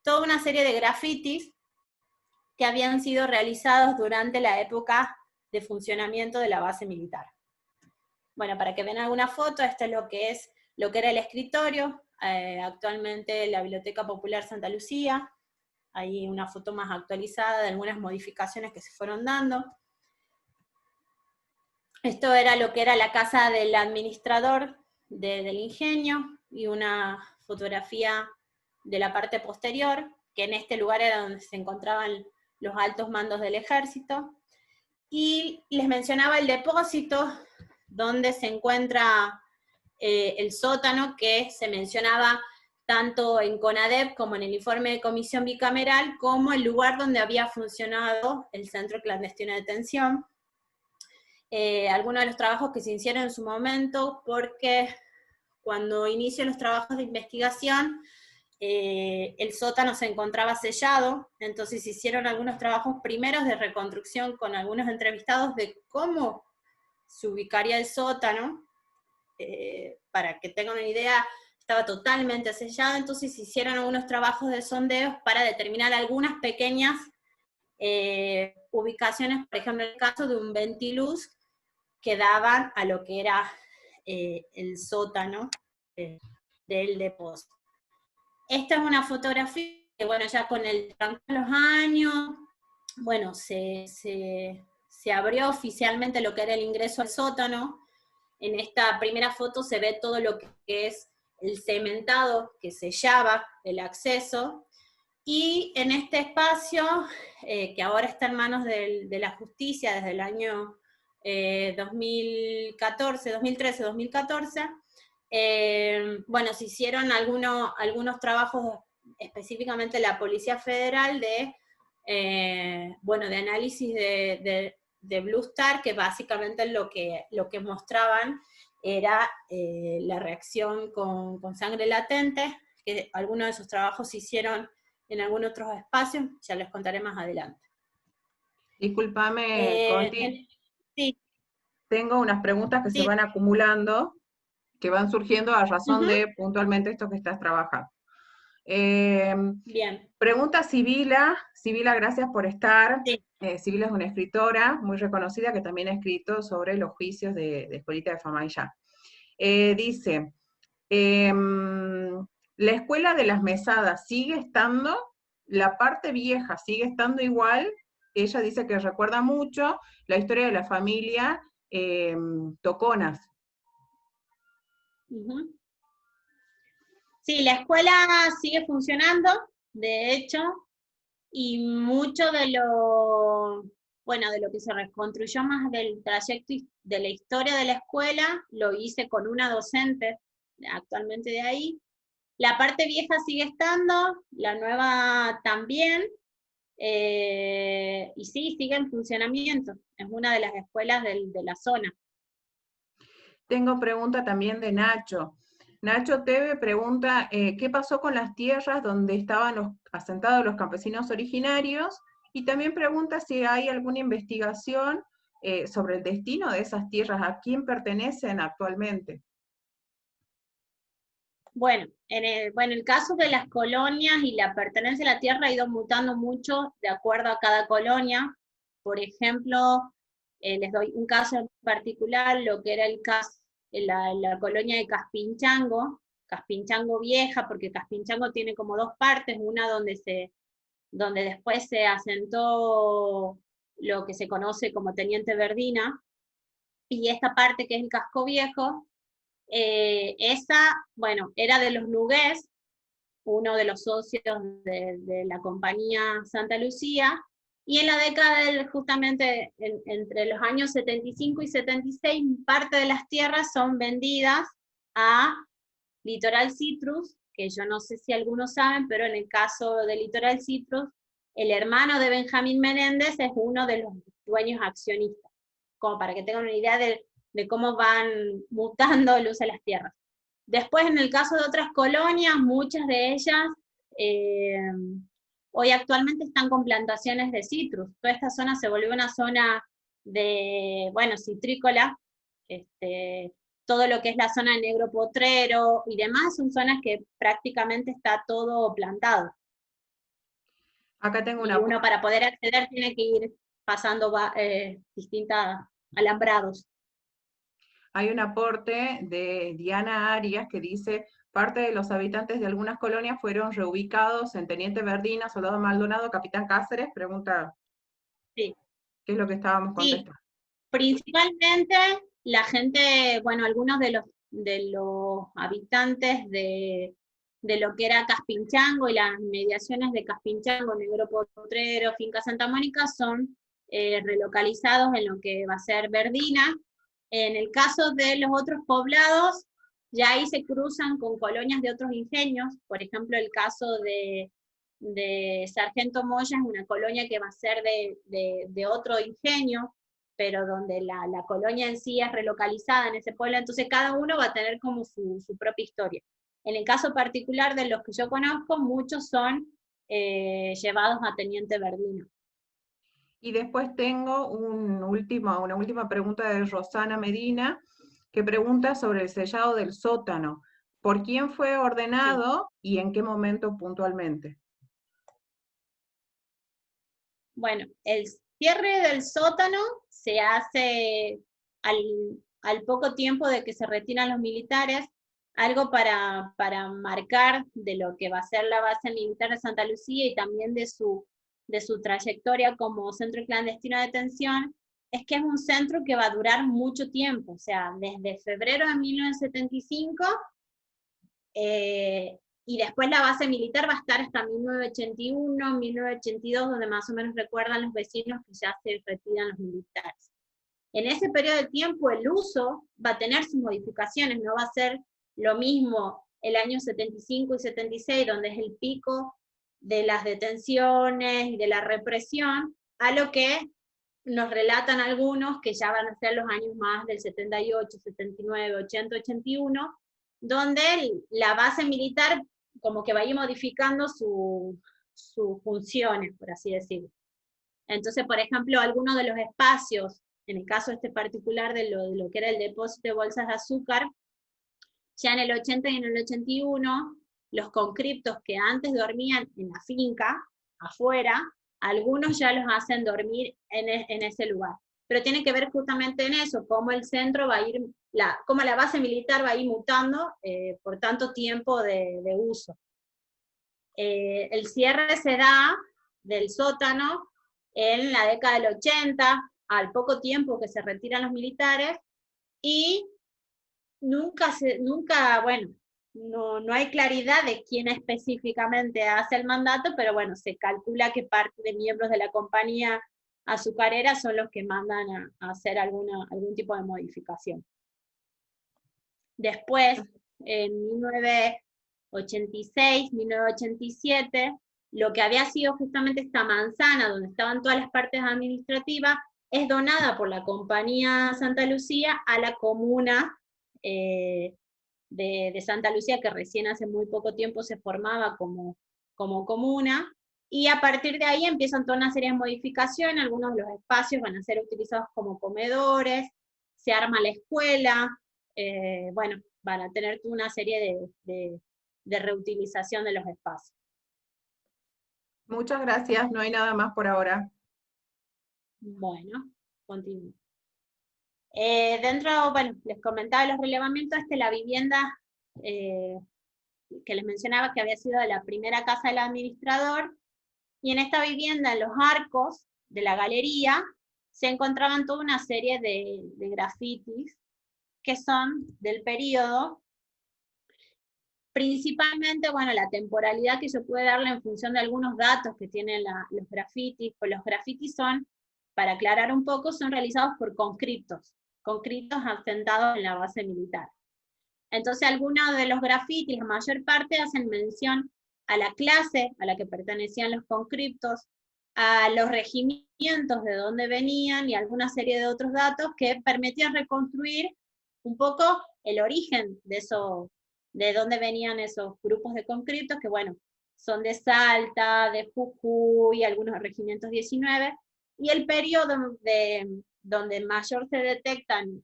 toda una serie de grafitis que habían sido realizados durante la época de funcionamiento de la base militar. Bueno, para que vean alguna foto, esto es lo que era el escritorio, actualmente la Biblioteca Popular Santa Lucía. Hay una foto más actualizada de algunas modificaciones que se fueron dando. Esto era lo que era la casa del administrador del ingenio, y una fotografía de la parte posterior, que en este lugar era donde se encontraban los altos mandos del ejército. Y les mencionaba el depósito, donde se encuentra el sótano, que se mencionaba tanto en CONADEP como en el informe de comisión bicameral, como el lugar donde había funcionado el centro clandestino de detención. Algunos de los trabajos que se hicieron en su momento, porque cuando inició los trabajos de investigación, el sótano se encontraba sellado, entonces se hicieron algunos trabajos primeros de reconstrucción con algunos entrevistados de cómo se ubicaría el sótano. Para que tengan una idea, estaba totalmente sellado, entonces se hicieron algunos trabajos de sondeos para determinar algunas pequeñas ubicaciones, por ejemplo, en el caso de un ventiluz, que daban a lo que era el sótano del depósito. Esta es una fotografía que, bueno, ya con el transcurso de los años, bueno, se abrió oficialmente lo que era el ingreso al sótano. En esta primera foto se ve todo lo que es el cementado que sellaba el acceso, y en este espacio, que ahora está en manos de la justicia desde el año 2014, 2013, 2014, bueno, se hicieron algunos trabajos, específicamente la Policía Federal, bueno, de análisis de Blue Star, que básicamente lo que mostraban era la reacción con sangre latente, que algunos de esos trabajos se hicieron en algunos otros espacios, ya les contaré más adelante. Discúlpame, Conti. Sí. Tengo unas preguntas que se van acumulando, que van surgiendo a razón de puntualmente esto que estás trabajando. Bien. Pregunta Sibila. Sibila, gracias por estar. Sí. Sibila es una escritora muy reconocida que también ha escrito sobre los juicios de Escuelita de Famaillá. Dice, ¿la escuela de las mesadas sigue estando? ¿La parte vieja sigue estando igual? Ella dice que recuerda mucho la historia de la familia Toconas. Sí, la escuela sigue funcionando, de hecho, y mucho de lo que se reconstruyó más del trayecto de la historia de la escuela, lo hice con una docente actualmente de ahí. La parte vieja sigue estando, la nueva también, y sí, sigue en funcionamiento, es una de las escuelas de la zona. Tengo pregunta también de Nacho. Nacho Teve pregunta, ¿qué pasó con las tierras donde estaban asentados los campesinos originarios? Y también pregunta si hay alguna investigación sobre el destino de esas tierras, a quién pertenecen actualmente. Bueno, en el caso de las colonias y la pertenencia a la tierra ha ido mutando mucho de acuerdo a cada colonia. Por ejemplo, les doy un caso en particular, lo que era el caso la colonia de Caspinchango, Caspinchango Vieja, porque Caspinchango tiene como dos partes, una donde después se asentó lo que se conoce como Teniente Verdina, y esta parte que es el Casco Viejo. Esa, bueno, era de los Nogués, uno de los socios de la compañía Santa Lucía, y en la década justamente entre los años 75 y 76, parte de las tierras son vendidas a Litoral Citrus, que yo no sé si algunos saben, pero en el caso de Litoral Citrus, el hermano de Benjamín Menéndez es uno de los dueños accionistas, como para que tengan una idea de cómo van mutando el uso de las tierras. Después, en el caso de otras colonias, muchas de ellas hoy actualmente están con plantaciones de citrus. Toda esta zona se volvió una zona de, bueno, citrícola, todo lo que es la zona de Negro Potrero y demás, son zonas que prácticamente está todo plantado. Acá tengo y uno para poder acceder tiene que ir pasando distintos alambrados. Hay un aporte de Diana Arias que dice, parte de los habitantes de algunas colonias fueron reubicados en Teniente Verdina, Soldado Maldonado, Capitán Cáceres, pregunta, Sí. ¿qué es lo que estábamos contestando? Sí, principalmente la gente, bueno, algunos de los habitantes de lo que era Caspinchango y las inmediaciones de Caspinchango, Negro Potrero, Finca Santa Mónica, son relocalizados en lo que va a ser Verdina. En el caso de los otros poblados, ya ahí se cruzan con colonias de otros ingenios, por ejemplo, el caso de Sargento Moya es una colonia que va a ser de otro ingenio, pero donde la colonia en sí es relocalizada en ese pueblo, entonces cada uno va a tener como su propia historia. En el caso particular de los que yo conozco, muchos son llevados a Teniente Verdino. Y después tengo una última pregunta de Rosana Medina, que pregunta sobre el sellado del sótano. ¿Por quién fue ordenado y en qué momento puntualmente? Bueno, el cierre del sótano se hace al poco tiempo de que se retiran los militares, algo para marcar de lo que va a ser la base militar de Santa Lucía y también de su trayectoria como centro clandestino de detención, es que es un centro que va a durar mucho tiempo, o sea, desde febrero de 1975, y después la base militar va a estar hasta 1981, 1982, donde más o menos recuerdan los vecinos que ya se retiran los militares. En ese periodo de tiempo el uso va a tener sus modificaciones, no va a ser lo mismo el año 75 y 76, donde es el pico de las detenciones y de la represión, a lo que nos relatan algunos que ya van a ser los años más del 78, 79, 80, 81, donde la base militar como que va a ir modificando sus funciones, por así decirlo. Entonces, por ejemplo, algunos de los espacios, en el caso este particular de lo que era el depósito de bolsas de azúcar, ya en el 80 y en el 81, los conscriptos que antes dormían en la finca, afuera, algunos ya los hacen dormir en ese lugar. Pero tiene que ver justamente en eso, cómo el centro va a ir, cómo la base militar va a ir mutando por tanto tiempo de uso. El cierre se da del sótano en la década del 80, al poco tiempo que se retiran los militares, y bueno, no hay claridad de quién específicamente hace el mandato, pero bueno, se calcula que parte de miembros de la compañía azucarera son los que mandan a hacer algún tipo de modificación. Después, en 1986, 1987, lo que había sido justamente esta manzana, donde estaban todas las partes administrativas, es donada por la compañía Santa Lucía a la comuna de Santa Lucía, que recién hace muy poco tiempo se formaba como comuna, y a partir de ahí empiezan toda una serie de modificaciones, algunos de los espacios van a ser utilizados como comedores, se arma la escuela, bueno, van a tener toda una serie de reutilización de los espacios. Muchas gracias, no hay nada más por ahora. Bueno, continúo. Dentro, bueno, les comentaba los relevamientos, la vivienda que les mencionaba que había sido de la primera casa del administrador, y en esta vivienda, en los arcos de la galería, se encontraban toda una serie de grafitis que son del periodo. Principalmente, bueno, la temporalidad que yo puedo darle en función de algunos datos que tienen los grafitis, pues los grafitis son, para aclarar un poco, son realizados por conscriptos asentados en la base militar. Entonces, algunos de los grafitis, la mayor parte, hacen mención a la clase a la que pertenecían los conscriptos, a los regimientos de donde venían y alguna serie de otros datos que permitían reconstruir un poco el origen de eso, de dónde venían esos grupos de conscriptos, que bueno, son de Salta, de Jujuy, algunos regimientos 19, y el periodo donde mayor se detectan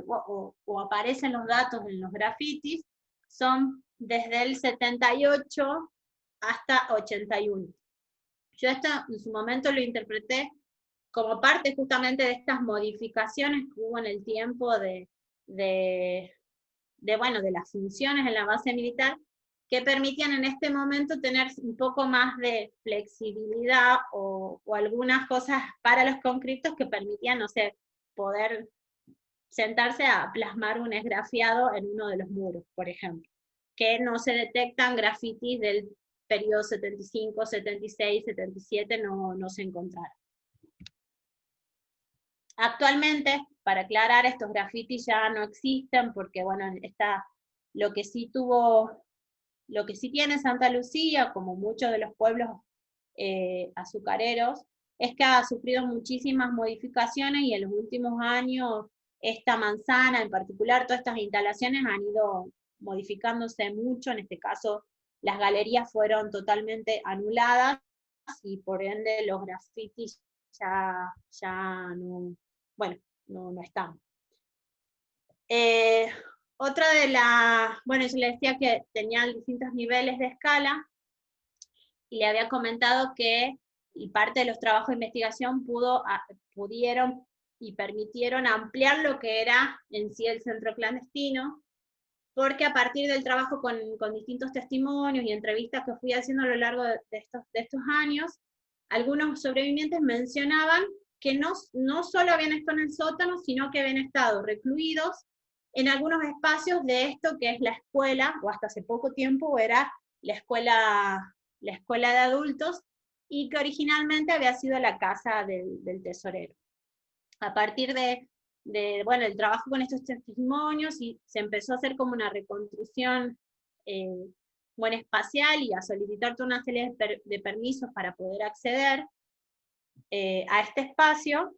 o aparecen los datos en los grafitis son desde el 78 hasta 81. Yo esto en su momento lo interpreté como parte justamente de estas modificaciones que hubo en el tiempo bueno, de las funciones en la base militar, que permitían en este momento tener un poco más de flexibilidad o algunas cosas para los conscriptos que permitían, no sé, poder sentarse a plasmar un esgrafiado en uno de los muros, por ejemplo, que no se detectan grafitis del periodo 75, 76, 77, no se encontraron. Actualmente, para aclarar, estos grafitis ya no existen porque, bueno, lo que sí tiene Santa Lucía, como muchos de los pueblos azucareros, es que ha sufrido muchísimas modificaciones y en los últimos años esta manzana en particular, todas estas instalaciones han ido modificándose mucho, en este caso las galerías fueron totalmente anuladas y por ende los grafitis ya no, bueno, no están. Otra de bueno, yo le decía que tenían distintos niveles de escala, y le había comentado que parte de los trabajos de investigación pudieron y permitieron ampliar lo que era en sí el centro clandestino, porque a partir del trabajo con distintos testimonios y entrevistas que fui haciendo a lo largo de estos años, algunos sobrevivientes mencionaban que no solo habían estado en el sótano, sino que habían estado recluidos en algunos espacios de esto que es la escuela, o hasta hace poco tiempo era la escuela de adultos, y que originalmente había sido la casa del tesorero. A partir bueno, el trabajo con estos testimonios, y se empezó a hacer como una reconstrucción bueno, espacial, y a solicitar toda una serie de permisos para poder acceder a este espacio.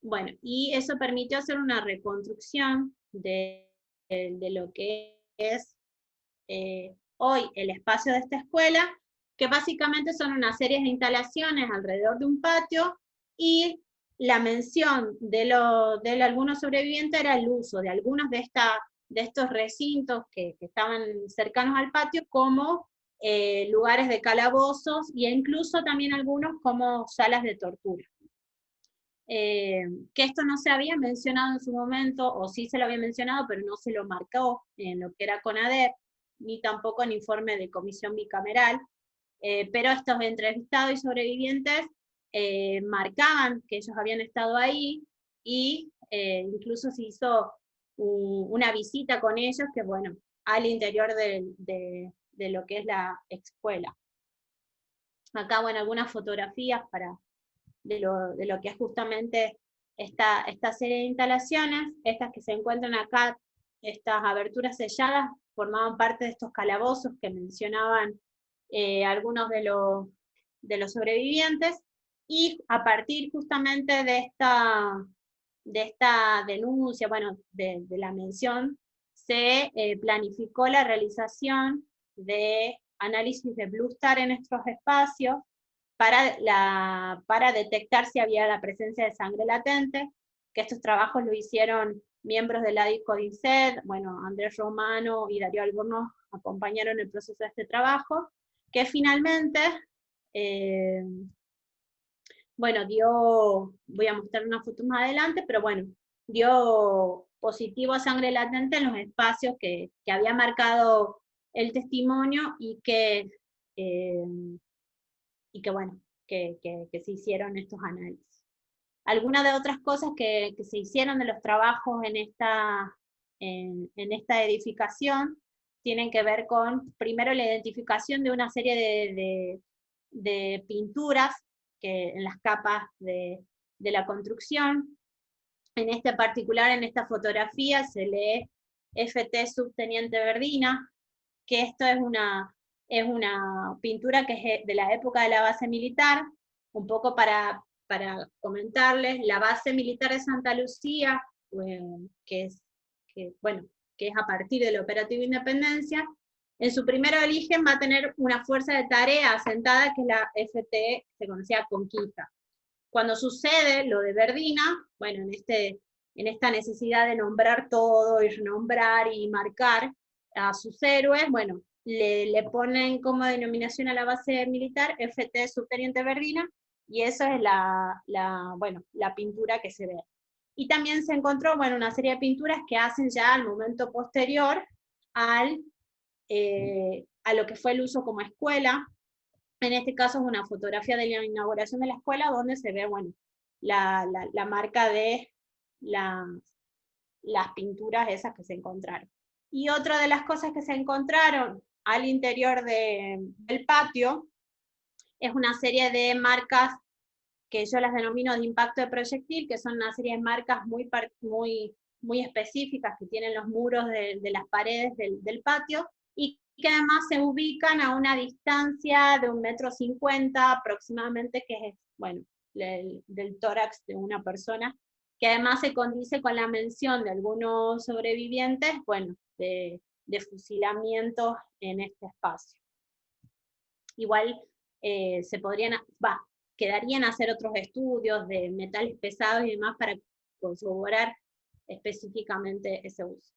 Bueno, y eso permitió hacer una reconstrucción de lo que es hoy el espacio de esta escuela, que básicamente son una serie de instalaciones alrededor de un patio, y la mención de algunos sobrevivientes era el uso de algunos de estos recintos que estaban cercanos al patio como lugares de calabozos, e incluso también algunos como salas de tortura. Que esto no se había mencionado en su momento, o sí se lo había mencionado, pero no se lo marcó en lo que era CONADEP, ni tampoco en informe de comisión bicameral, pero estos entrevistados y sobrevivientes marcaban que ellos habían estado ahí, y incluso se hizo una visita con ellos, que bueno, al interior de lo que es la escuela. Acá, bueno, algunas fotografías de lo que es justamente esta serie de instalaciones. Estas que se encuentran acá, estas aberturas selladas, formaban parte de estos calabozos que mencionaban algunos de los sobrevivientes, y a partir justamente de esta denuncia, bueno, de la mención, se planificó la realización de análisis de Blue Star en estos espacios, para detectar si había la presencia de sangre latente, que estos trabajos lo hicieron miembros del ADI-CODICET, bueno, Andrés Romano y Darío Albornoz acompañaron el proceso de este trabajo, que finalmente, bueno, voy a mostrar una foto más adelante, pero bueno, dio positivo a sangre latente en los espacios que había marcado el testimonio, y que bueno, que se hicieron estos análisis. Algunas de otras cosas que se hicieron de los trabajos en esta edificación tienen que ver con, primero, la identificación de una serie de pinturas en las capas de la construcción. En este particular, en esta fotografía, se lee FT Subteniente Verdina, que esto es una pintura que es de la época de la base militar. Un poco para comentarles, la base militar de Santa Lucía, que es a partir del operativo Independencia, en su primer origen va a tener una fuerza de tarea asentada, que es la FT, se conocía Conquista. Cuando sucede lo de Verdina, bueno, en esta necesidad de nombrar todo, y renombrar y marcar a sus héroes, bueno, le ponen como denominación a la base militar FT Subteniente Verdina, y eso es la pintura que se ve. Y también se encontró, bueno, una serie de pinturas que hacen ya al momento posterior a lo que fue el uso como escuela. En este caso es una fotografía de la inauguración de la escuela, donde se ve, bueno, la marca de las pinturas esas que se encontraron. Y otra de las cosas que se encontraron al interior del patio es una serie de marcas que yo las denomino de impacto de proyectil, que son una serie de marcas muy específicas que tienen los muros de las paredes del patio, y que además se ubican a una distancia de 1,50 m aproximadamente, que es, bueno, del tórax de una persona, que además se condice con la mención de algunos sobrevivientes, bueno, de fusilamientos en este espacio. Igual quedarían a hacer otros estudios de metales pesados y demás para corroborar específicamente ese uso.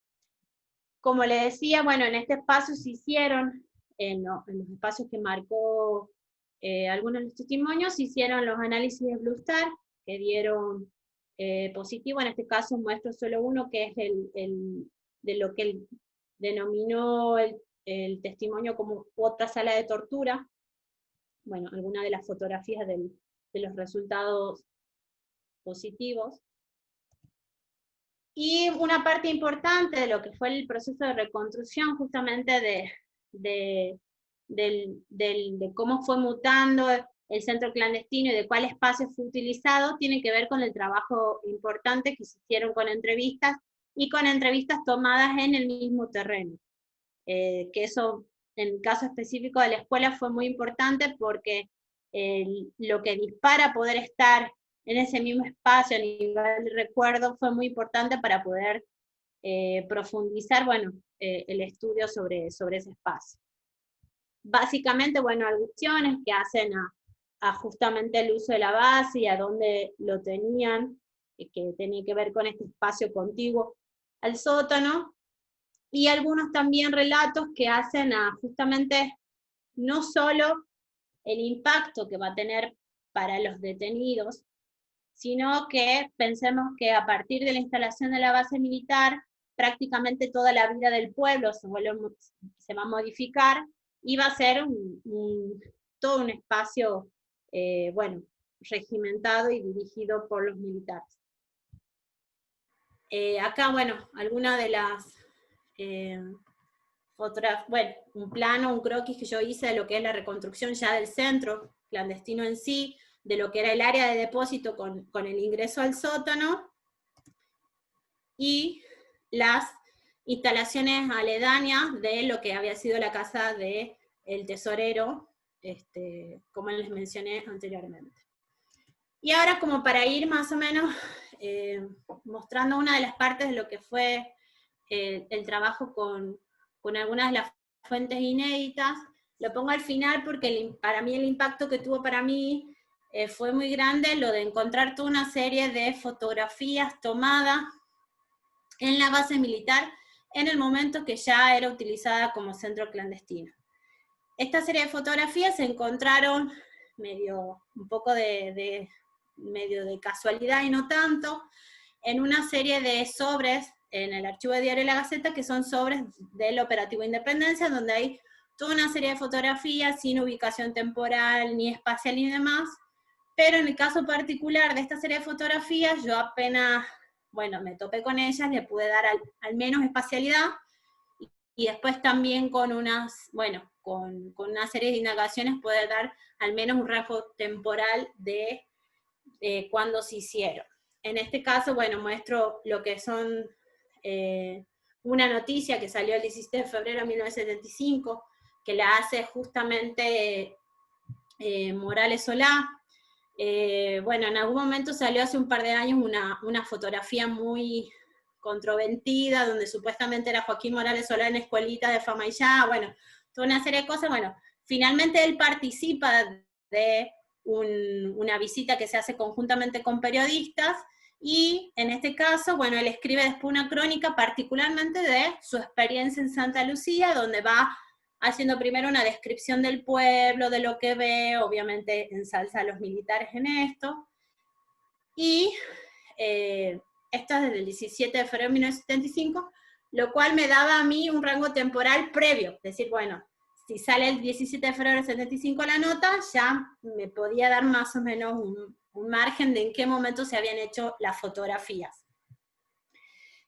Como le decía, bueno, en este espacio se hicieron, en los espacios que marcó algunos de los testimonios, se hicieron los análisis de Blue Star, que dieron positivo. En este caso muestro solo uno, que es de lo que él denominó el testimonio como otra sala de tortura. Bueno, algunas de las fotografías de los resultados positivos. Y una parte importante de lo que fue el proceso de reconstrucción, justamente de cómo fue mutando el centro clandestino y de cuál espacio fue utilizado, tiene que ver con el trabajo importante que se hicieron con entrevistas, y con entrevistas tomadas en el mismo terreno. Que eso, en el caso específico de la escuela, fue muy importante, porque lo que dispara poder estar en ese mismo espacio a nivel de recuerdo fue muy importante para poder profundizar, bueno, el estudio sobre ese espacio. Básicamente, bueno, alusiones que hacen a justamente el uso de la base y a dónde lo tenían, que tenía que ver con este espacio contiguo al sótano, y algunos también relatos que hacen a justamente no solo el impacto que va a tener para los detenidos, sino que pensemos que a partir de la instalación de la base militar, prácticamente toda la vida del pueblo se va a modificar, y va a ser todo un espacio, bueno, regimentado y dirigido por los militares. Acá, bueno, algunas de las bueno, un plano, un croquis que yo hice de lo que es la reconstrucción ya del centro clandestino en sí, de lo que era el área de depósito con el ingreso al sótano, y las instalaciones aledañas de lo que había sido la casa del tesorero, como les mencioné anteriormente. Y ahora, como para ir más o menos mostrando una de las partes de lo que fue el trabajo con algunas de las fuentes inéditas, lo pongo al final porque para mí el impacto que tuvo para mí fue muy grande, lo de encontrar toda una serie de fotografías tomadas en la base militar en el momento que ya era utilizada como centro clandestino. Esta serie de fotografías se encontraron un poco medio de casualidad y no tanto, en una serie de sobres en el archivo de Diario de la Gaceta, que son sobres del operativo Independencia, donde hay toda una serie de fotografías sin ubicación temporal, ni espacial, ni demás, pero en el caso particular de esta serie de fotografías, yo apenas, bueno, me topé con ellas, le pude dar al menos espacialidad, y después también con unas, bueno, con una serie de indagaciones puede dar al menos un rango temporal de cuándo se hicieron. En este caso, bueno, muestro lo que son una noticia que salió el 17 de febrero de 1975, que la hace justamente Morales Solá. Bueno, en algún momento salió hace un par de años una fotografía muy controvertida, donde supuestamente era Joaquín Morales Solá en Escuelita de Fama y Ya, bueno, toda una serie de cosas. Bueno, finalmente él participa de una visita que se hace conjuntamente con periodistas, y en este caso, bueno, él escribe después una crónica particularmente de su experiencia en Santa Lucía, donde va haciendo primero una descripción del pueblo, de lo que ve, obviamente ensalza a los militares en esto, y esto es desde el 17 de febrero de 1975, lo cual me daba a mí un rango temporal previo, es decir, bueno, si sale el 17 de febrero de 75 la nota, ya me podía dar más o menos un margen de en qué momento se habían hecho las fotografías.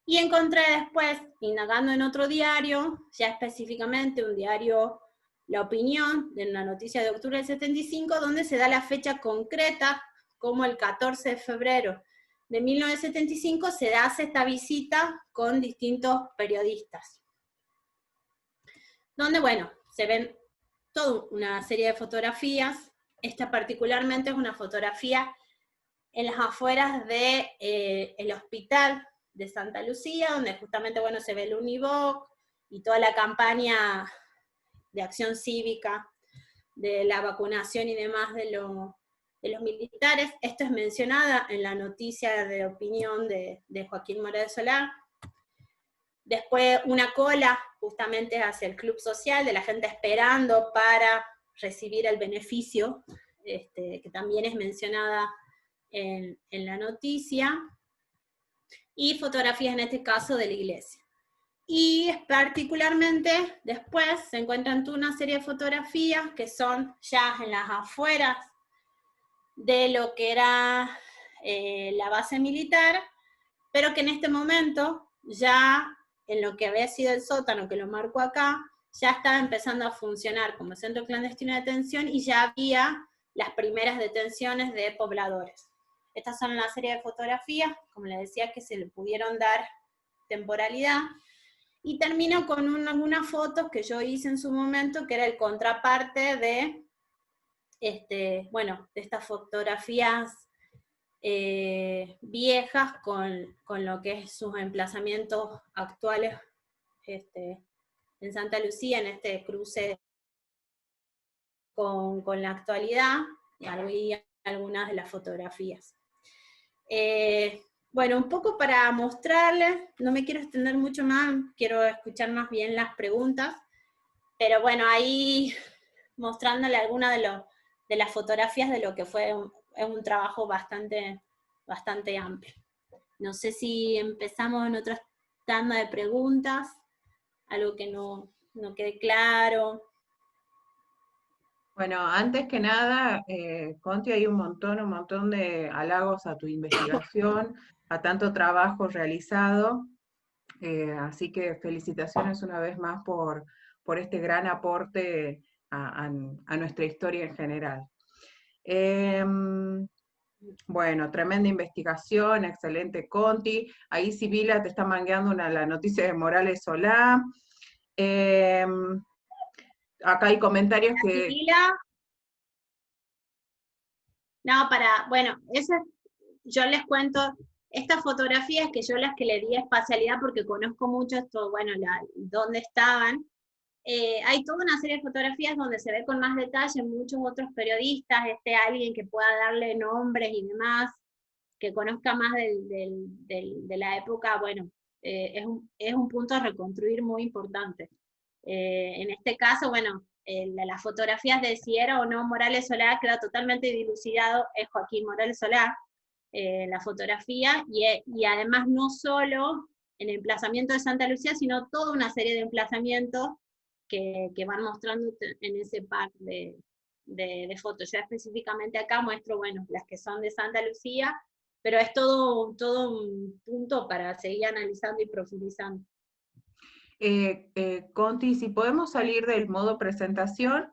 Y encontré después, indagando en otro diario, ya específicamente un diario La Opinión, de una noticia de octubre del 75, donde se da la fecha concreta, como el 14 de febrero de 1975 se hace esta visita con distintos periodistas. Donde, bueno, se ven toda una serie de fotografías. Esta particularmente es una fotografía en las afueras del hospital de Santa Lucía, donde justamente, bueno, se ve el Univoc y toda la campaña de acción cívica, de la vacunación y demás de los militares. Esto es mencionada en la noticia de Opinión de Joaquín Morales Solá. Después una cola justamente hacia el club social, de la gente esperando para recibir el beneficio, que también es mencionada en la noticia, y fotografías en este caso de la iglesia. Y particularmente después se encuentran una serie de fotografías que son ya en las afueras de lo que era la base militar, pero que en este momento ya en lo que había sido el sótano, que lo marco acá, ya estaba empezando a funcionar como centro clandestino de detención, y ya había las primeras detenciones de pobladores. Estas son una serie de fotografías, como les decía, que se le pudieron dar temporalidad, y termino con algunas fotos que yo hice en su momento, que era el contraparte de, bueno, de estas fotografías viejas con lo que es sus emplazamientos actuales en Santa Lucía, en este cruce con la actualidad, y algunas de las fotografías. Bueno, un poco para mostrarles, no me quiero extender mucho más, quiero escuchar más bien las preguntas, pero bueno, ahí mostrándole algunas de las fotografías de lo que fue un trabajo bastante amplio. No sé si empezamos en otra tanda de preguntas, algo que no quede claro. Bueno, antes que nada, Conti, hay un montón de halagos a tu investigación, a tanto trabajo realizado, así que felicitaciones una vez más por este gran aporte a nuestra historia en general. Bueno, tremenda investigación, excelente Conti. Ahí Sibila te está mangueando la noticia de Morales Solá. Acá hay comentarios que... Sibila, no, bueno, yo les cuento, estas fotografías que yo las que le di espacialidad porque conozco mucho esto, bueno, dónde estaban. Hay toda una serie de fotografías donde se ve con más detalle muchos otros periodistas, alguien que pueda darle nombres y demás, que conozca más de la época, bueno, es un punto a reconstruir muy importante. En este caso, bueno, las fotografías de si era o no Morales Solá queda totalmente dilucidado, es Joaquín Morales Solá, la fotografía, y además no solo en el emplazamiento de Santa Lucía, sino toda una serie de emplazamientos que van mostrando en ese pack de de fotos. Ya específicamente acá muestro, bueno, las que son de Santa Lucía, pero es todo un punto para seguir analizando y profundizando. Conti, si podemos salir del modo presentación,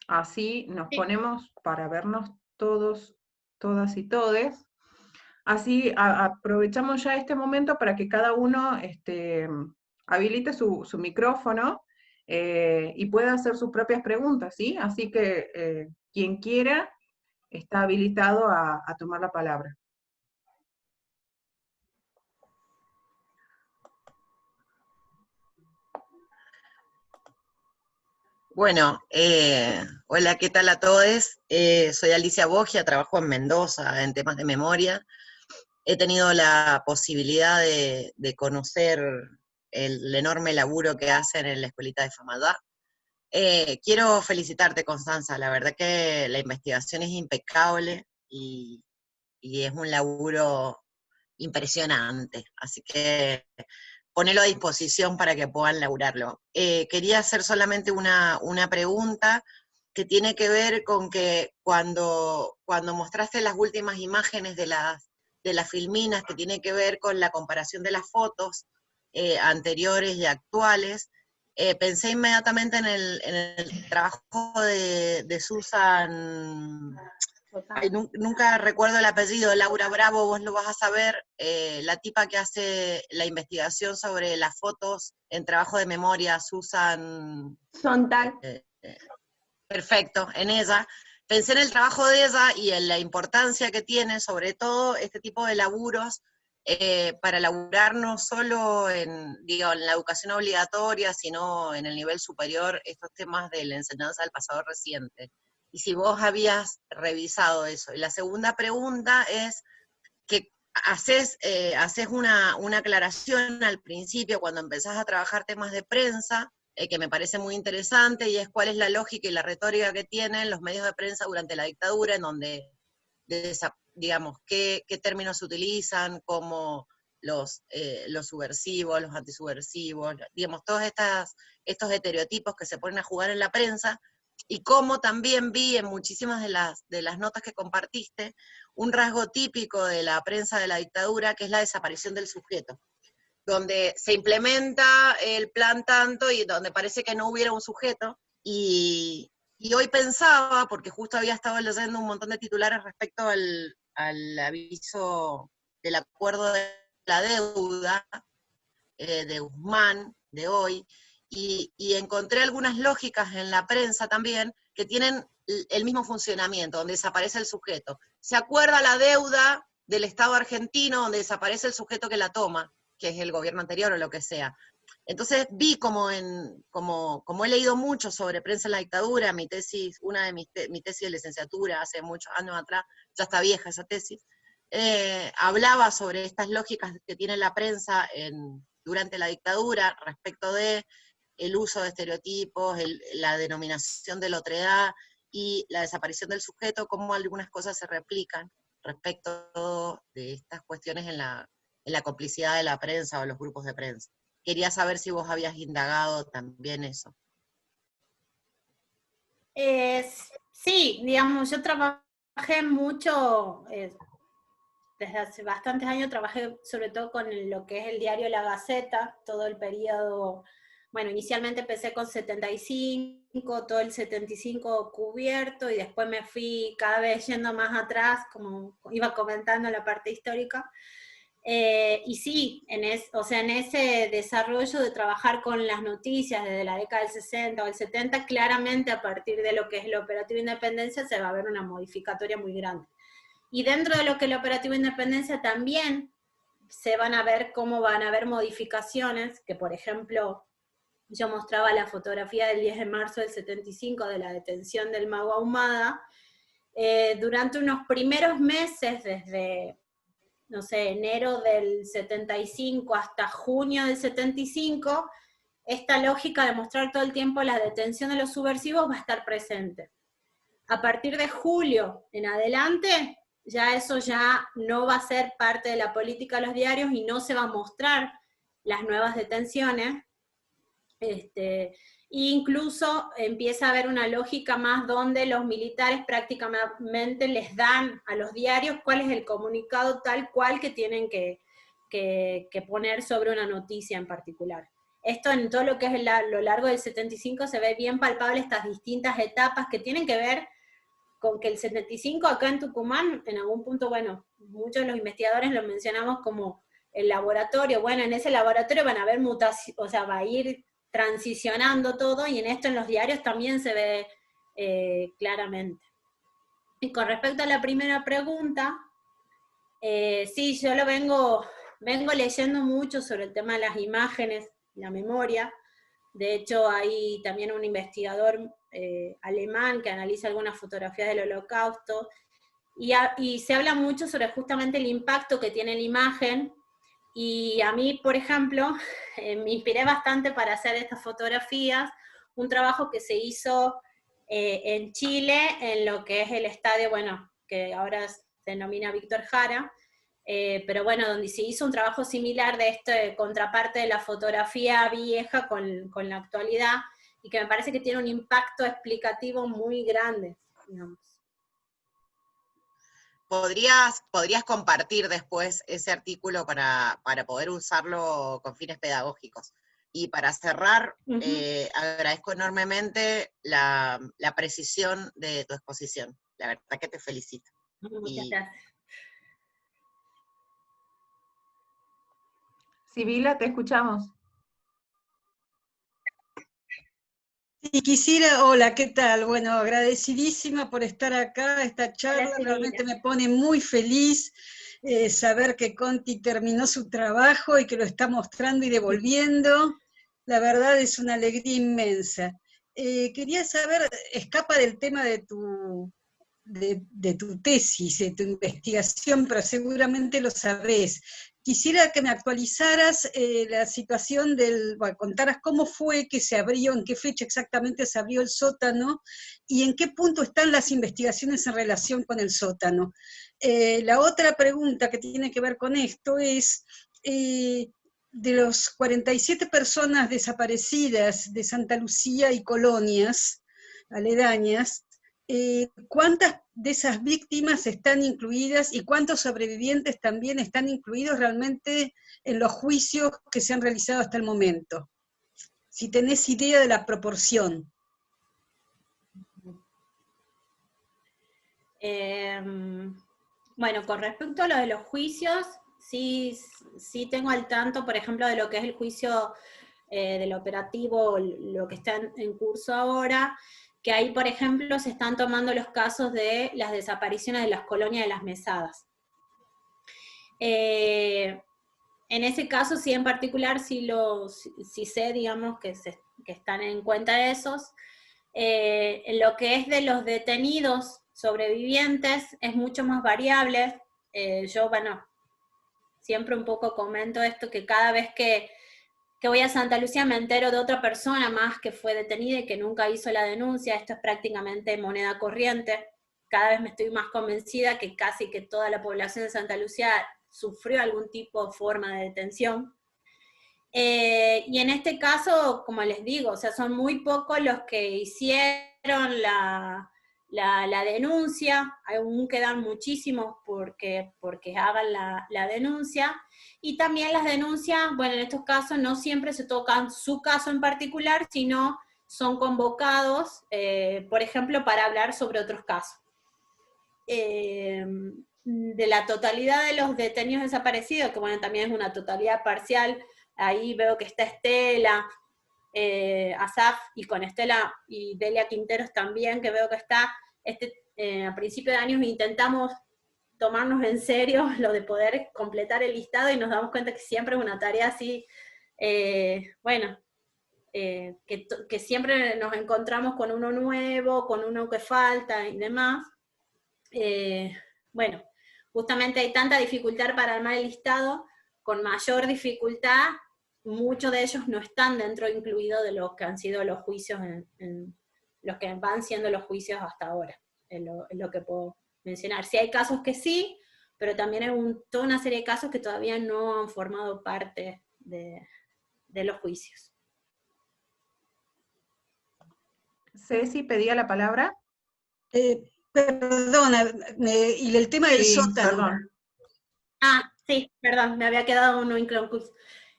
así nos Sí. ponemos para vernos todos, todas y todes. Así aprovechamos ya este momento para que cada uno habilite su micrófono y pueda hacer sus propias preguntas, ¿sí? Así que quien quiera está habilitado a tomar la palabra. Bueno, hola, ¿qué tal a todos? Soy Alicia Bogia, trabajo en Mendoza en temas de memoria. He tenido la posibilidad de conocer el enorme laburo que hacen en la Escuelita de Famayá. Quiero felicitarte, Constanza, la verdad que la investigación es impecable y es un laburo impresionante, así que ponelo a disposición para que puedan laburarlo. Quería hacer solamente una pregunta que tiene que ver con que cuando mostraste las últimas imágenes de las filminas, que tiene que ver con la comparación de las fotos anteriores y actuales, pensé inmediatamente en el trabajo de Susan. Ay, nunca recuerdo el apellido, Laura Bravo, vos lo vas a saber, la tipa que hace la investigación sobre las fotos en trabajo de memoria, Susan Sontag. Perfecto, en ella. Pensé en el trabajo de ella y en la importancia que tiene, sobre todo, este tipo de laburos, para laburar no solo digo, en la educación obligatoria, sino en el nivel superior, estos temas de la enseñanza del pasado reciente. Y si vos habías revisado eso. Y la segunda pregunta es que haces una aclaración al principio cuando empezás a trabajar temas de prensa, que me parece muy interesante, y es cuál es la lógica y la retórica que tienen los medios de prensa durante la dictadura, en donde, digamos, qué términos se utilizan, como los subversivos, los antisubversivos, digamos, todos estos estereotipos que se ponen a jugar en la prensa, y como también vi en muchísimas de las notas que compartiste, un rasgo típico de la prensa de la dictadura, que es la desaparición del sujeto, donde se implementa el plan tanto y donde parece que no hubiera un sujeto, y hoy pensaba, porque justo había estado leyendo un montón de titulares respecto al aviso del acuerdo de la deuda de Guzmán, de hoy, y encontré algunas lógicas en la prensa también que tienen el mismo funcionamiento, donde desaparece el sujeto. Se acuerda la deuda del Estado argentino, donde desaparece el sujeto que la toma, que es el gobierno anterior o lo que sea. Entonces vi como he leído mucho sobre prensa en la dictadura, mi tesis, mi tesis de licenciatura hace muchos años atrás, ya está vieja esa tesis, hablaba sobre estas lógicas que tiene la prensa durante la dictadura respecto de el uso de estereotipos, la denominación de la otredad y la desaparición del sujeto, cómo algunas cosas se replican respecto de estas cuestiones en la complicidad de la prensa o los grupos de prensa. Quería saber si vos habías indagado también eso. Sí, digamos, yo trabajé mucho, desde hace bastantes años trabajé sobre todo con lo que es el diario La Gaceta, todo el periodo, bueno, inicialmente empecé con 75, todo el 75 cubierto, y después me fui cada vez yendo más atrás, como iba comentando la parte histórica. Y sí, en ese desarrollo de trabajar con las noticias desde la década del 60 o el 70, claramente a partir de lo que es el operativo Independencia se va a ver una modificatoria muy grande. Y dentro de lo que es el operativo Independencia también se van a ver cómo van a haber modificaciones, que por ejemplo, yo mostraba la fotografía del 10 de marzo del 75 de la detención del Mago Ahumada. Durante unos primeros meses, desde no sé, enero del 75 hasta junio del 75, esta lógica de mostrar todo el tiempo la detención de los subversivos va a estar presente. A partir de julio en adelante, ya eso ya no va a ser parte de la política de los diarios y no se va a mostrar las nuevas detenciones. e incluso empieza a haber una lógica más donde los militares prácticamente les dan a los diarios cuál es el comunicado tal cual que tienen que poner sobre una noticia en particular. Esto en todo lo que es lo largo del 75 se ve bien palpable estas distintas etapas que tienen que ver con que el 75 acá en Tucumán, en algún punto, bueno, muchos de los investigadores lo mencionamos como el laboratorio. Bueno, en ese laboratorio van a haber mutaciones, o sea, va a ir transicionando todo, y en esto en los diarios también se ve claramente. Y con respecto a la primera pregunta, sí, yo lo vengo leyendo mucho sobre el tema de las imágenes, la memoria. De hecho, hay también un investigador alemán que analiza algunas fotografías del Holocausto, y se habla mucho sobre justamente el impacto que tiene la imagen. Y a mí, por ejemplo, me inspiré bastante para hacer estas fotografías, un trabajo que se hizo en Chile, en lo que es el estadio, bueno, que ahora se denomina Víctor Jara, pero bueno, donde se hizo un trabajo similar de este contraparte de la fotografía vieja con la actualidad, y que me parece que tiene un impacto explicativo muy grande, digamos. ¿Podrías compartir después ese artículo para poder usarlo con fines pedagógicos? Y para cerrar, agradezco enormemente la precisión de tu exposición. La verdad que te felicito. Muchas gracias. Sibila, te escuchamos. Y quisiera, hola, ¿qué tal? Bueno, agradecidísima por estar acá, esta charla, realmente me pone muy feliz saber que Conti terminó su trabajo y que lo está mostrando y devolviendo. La verdad es una alegría inmensa. Quería saber, escapa del tema de tu tesis, de tu investigación, pero seguramente lo sabés. Quisiera que me actualizaras la situación contaras cómo fue que se abrió, en qué fecha exactamente se abrió el sótano, y en qué punto están las investigaciones en relación con el sótano. La otra pregunta que tiene que ver con esto es, de los 47 personas desaparecidas de Santa Lucía y colonias aledañas, ¿cuántas de esas víctimas están incluidas y cuántos sobrevivientes también están incluidos realmente en los juicios que se han realizado hasta el momento? Si tenés idea de la proporción. Bueno, con respecto a lo de los juicios, sí tengo al tanto, por ejemplo, de lo que es el juicio del operativo, lo que está en curso ahora, que ahí, por ejemplo, se están tomando los casos de las desapariciones de las colonias de las Mesadas. En ese caso, sí, en particular, sí sé, digamos, que están en cuenta de esos. En lo que es de los detenidos sobrevivientes, es mucho más variable. Yo, bueno, siempre un poco comento esto, que cada vez que voy a Santa Lucía me entero de otra persona más que fue detenida y que nunca hizo la denuncia. Esto es prácticamente moneda corriente. Cada vez me estoy más convencida que casi que toda la población de Santa Lucía sufrió algún tipo de forma de detención. Y en este caso, como les digo, o sea, son muy pocos los que hicieron la denuncia, aún quedan muchísimos porque hagan la denuncia, y también las denuncias, bueno, en estos casos no siempre se tocan su caso en particular, sino son convocados, por ejemplo, para hablar sobre otros casos. De la totalidad de los detenidos desaparecidos, que bueno, también es una totalidad parcial, ahí veo que está Estela, Asaf, y con Estela y Delia Quinteros también, que veo que está, a principios de años intentamos tomarnos en serio lo de poder completar el listado, y nos damos cuenta que siempre es una tarea así, bueno, que siempre nos encontramos con uno nuevo, con uno que falta y demás. Bueno, justamente hay tanta dificultad para armar el listado, con mayor dificultad, muchos de ellos no están dentro incluidos de los que han sido los juicios, en los que van siendo los juicios hasta ahora, es lo que puedo mencionar. Sí hay casos que sí, pero también hay toda una serie de casos que todavía no han formado parte de los juicios. Ceci pedía la palabra. Perdona, y el tema del Sí, sótano. perdón. Ah, sí, perdón, me había quedado uno inconcluso.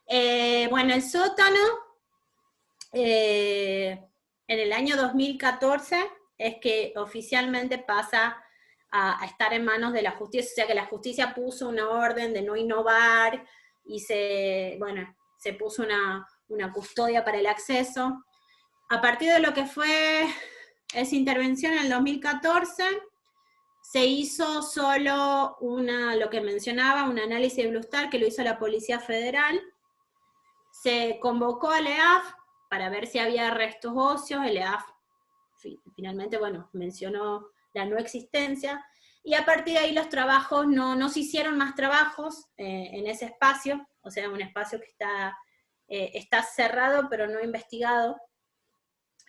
Bueno, el sótano, en el año 2014 es que oficialmente pasa a estar en manos de la justicia, o sea que la justicia puso una orden de no innovar y se puso una custodia para el acceso. A partir de lo que fue esa intervención en el 2014, se hizo solo lo que mencionaba, un análisis de Bluestar que lo hizo la Policía Federal. Se convocó al EAF para ver si había restos óseos. El EAF finalmente, mencionó la no existencia. Y a partir de ahí los trabajos, no se hicieron más trabajos en ese espacio, o sea, un espacio que está cerrado pero no investigado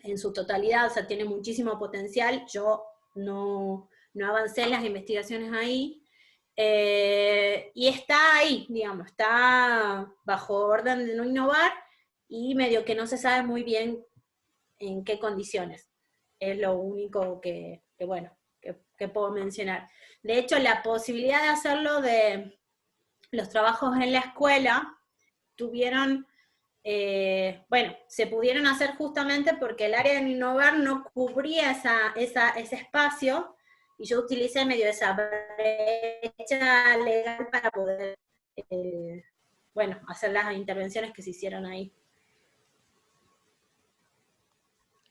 en su totalidad, o sea, tiene muchísimo potencial. Yo no avancé en las investigaciones ahí, y está ahí, digamos, está bajo orden de no innovar, y medio que no se sabe muy bien en qué condiciones. Es lo único que puedo mencionar. De hecho, la posibilidad de hacerlo de los trabajos en la escuela tuvieron... se pudieron hacer justamente porque el área de innovar no cubría ese espacio, y yo utilicé medio esa brecha legal para poder hacer las intervenciones que se hicieron ahí.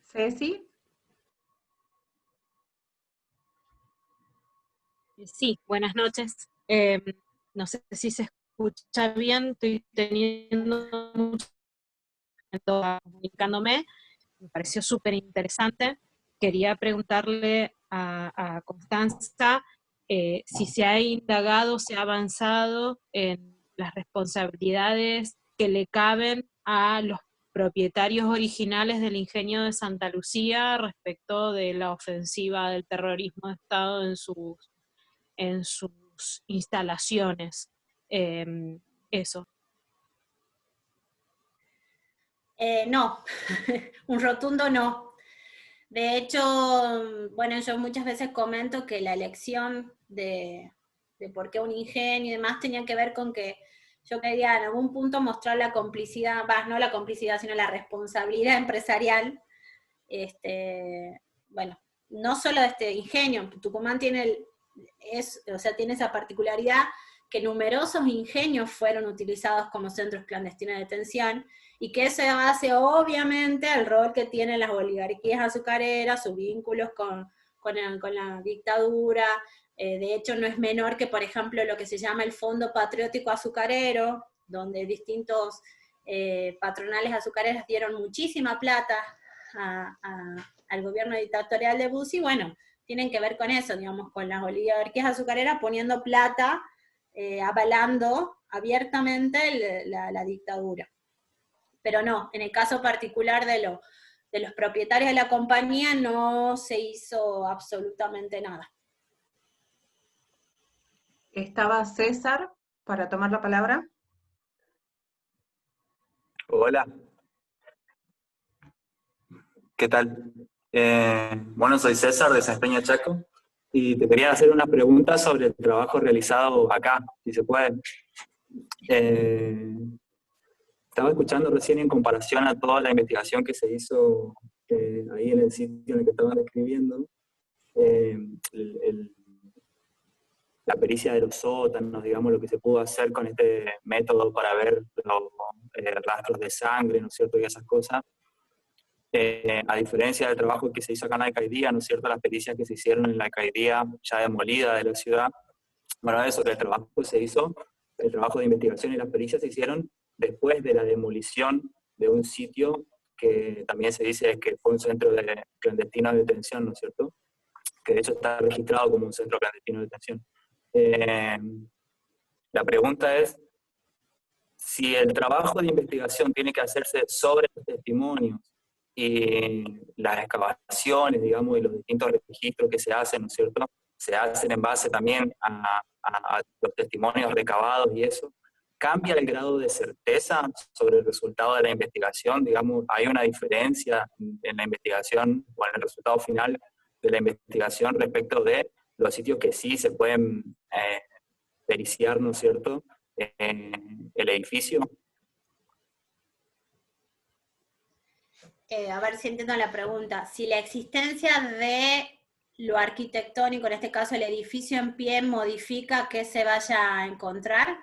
Ceci. Sí, buenas noches. No sé si se escucha bien, estoy teniendo mucho comunicándome, me pareció súper interesante. Quería preguntarle a Constanza si se ha indagado, se ha avanzado en las responsabilidades que le caben a los propietarios originales del ingenio de Santa Lucía respecto de la ofensiva del terrorismo de Estado en sus instalaciones. Eso. No, un rotundo no. De hecho, yo muchas veces comento que la elección de por qué un ingenio y demás tenía que ver con que yo quería en algún punto mostrar la complicidad, no la complicidad, sino la responsabilidad empresarial. No solo de este ingenio, Tucumán tiene esa particularidad que numerosos ingenios fueron utilizados como centros clandestinos de detención, y que eso hace obviamente el rol que tienen las oligarquías azucareras, sus vínculos con la dictadura. De hecho, no es menor que, por ejemplo, lo que se llama el Fondo Patriótico Azucarero, donde distintos patronales azucareras dieron muchísima plata al gobierno dictatorial de Bussi. Tienen que ver con eso, digamos, con las oligarquías azucareras poniendo plata, avalando abiertamente la dictadura. Pero no, en el caso particular de los propietarios de la compañía no se hizo absolutamente nada. ¿Estaba César para tomar la palabra? Hola. ¿Qué tal? Soy César de San Peña Chaco, y te quería hacer una pregunta sobre el trabajo realizado acá, si se puede. Estaba escuchando recién en comparación a toda la investigación que se hizo ahí en el sitio en el que estaban describiendo, la pericia de los sótanos, digamos, lo que se pudo hacer con este método para ver los rastros de sangre, ¿no es cierto?, y esas cosas. A diferencia del trabajo que se hizo acá en la alcaldía, ¿no es cierto?, las pericias que se hicieron en la alcaldía ya demolida de la ciudad, eso, el trabajo que se hizo, el trabajo de investigación y las pericias se hicieron después de la demolición de un sitio que también se dice que fue un centro clandestino de detención, ¿no es cierto?, que de hecho está registrado como un centro clandestino de detención. La pregunta es, si el trabajo de investigación tiene que hacerse sobre los testimonios y las excavaciones, digamos, y los distintos registros que se hacen, ¿no es cierto?, se hacen en base también a los testimonios recabados y eso, ¿cambia el grado de certeza sobre el resultado de la investigación? Digamos, ¿hay una diferencia en la investigación o en el resultado final de la investigación respecto de los sitios que sí se pueden periciar, ¿no es cierto?, el edificio? A ver si entiendo la pregunta. Si la existencia de lo arquitectónico, en este caso el edificio en pie, modifica que se vaya a encontrar.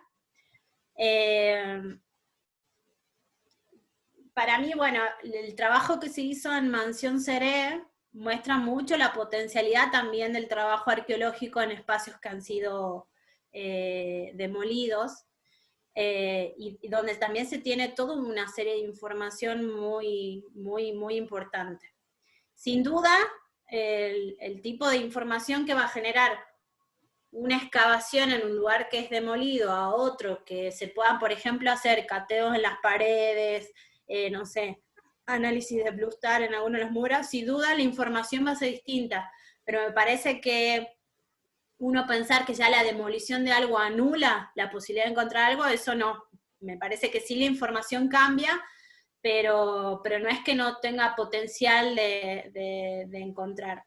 Para mí, bueno, el trabajo que se hizo en Mansión Seré muestra mucho la potencialidad también del trabajo arqueológico en espacios que han sido demolidos, y donde también se tiene toda una serie de información muy, muy, muy importante. Sin duda, el tipo de información que va a generar una excavación en un lugar que es demolido a otro, que se puedan, por ejemplo, hacer cateos en las paredes, no sé, análisis de Blue Star en algunos de los muros, sin duda la información va a ser distinta, pero me parece que uno pensar que ya la demolición de algo anula la posibilidad de encontrar algo, eso no. Me parece que sí la información cambia, pero no es que no tenga potencial de encontrar.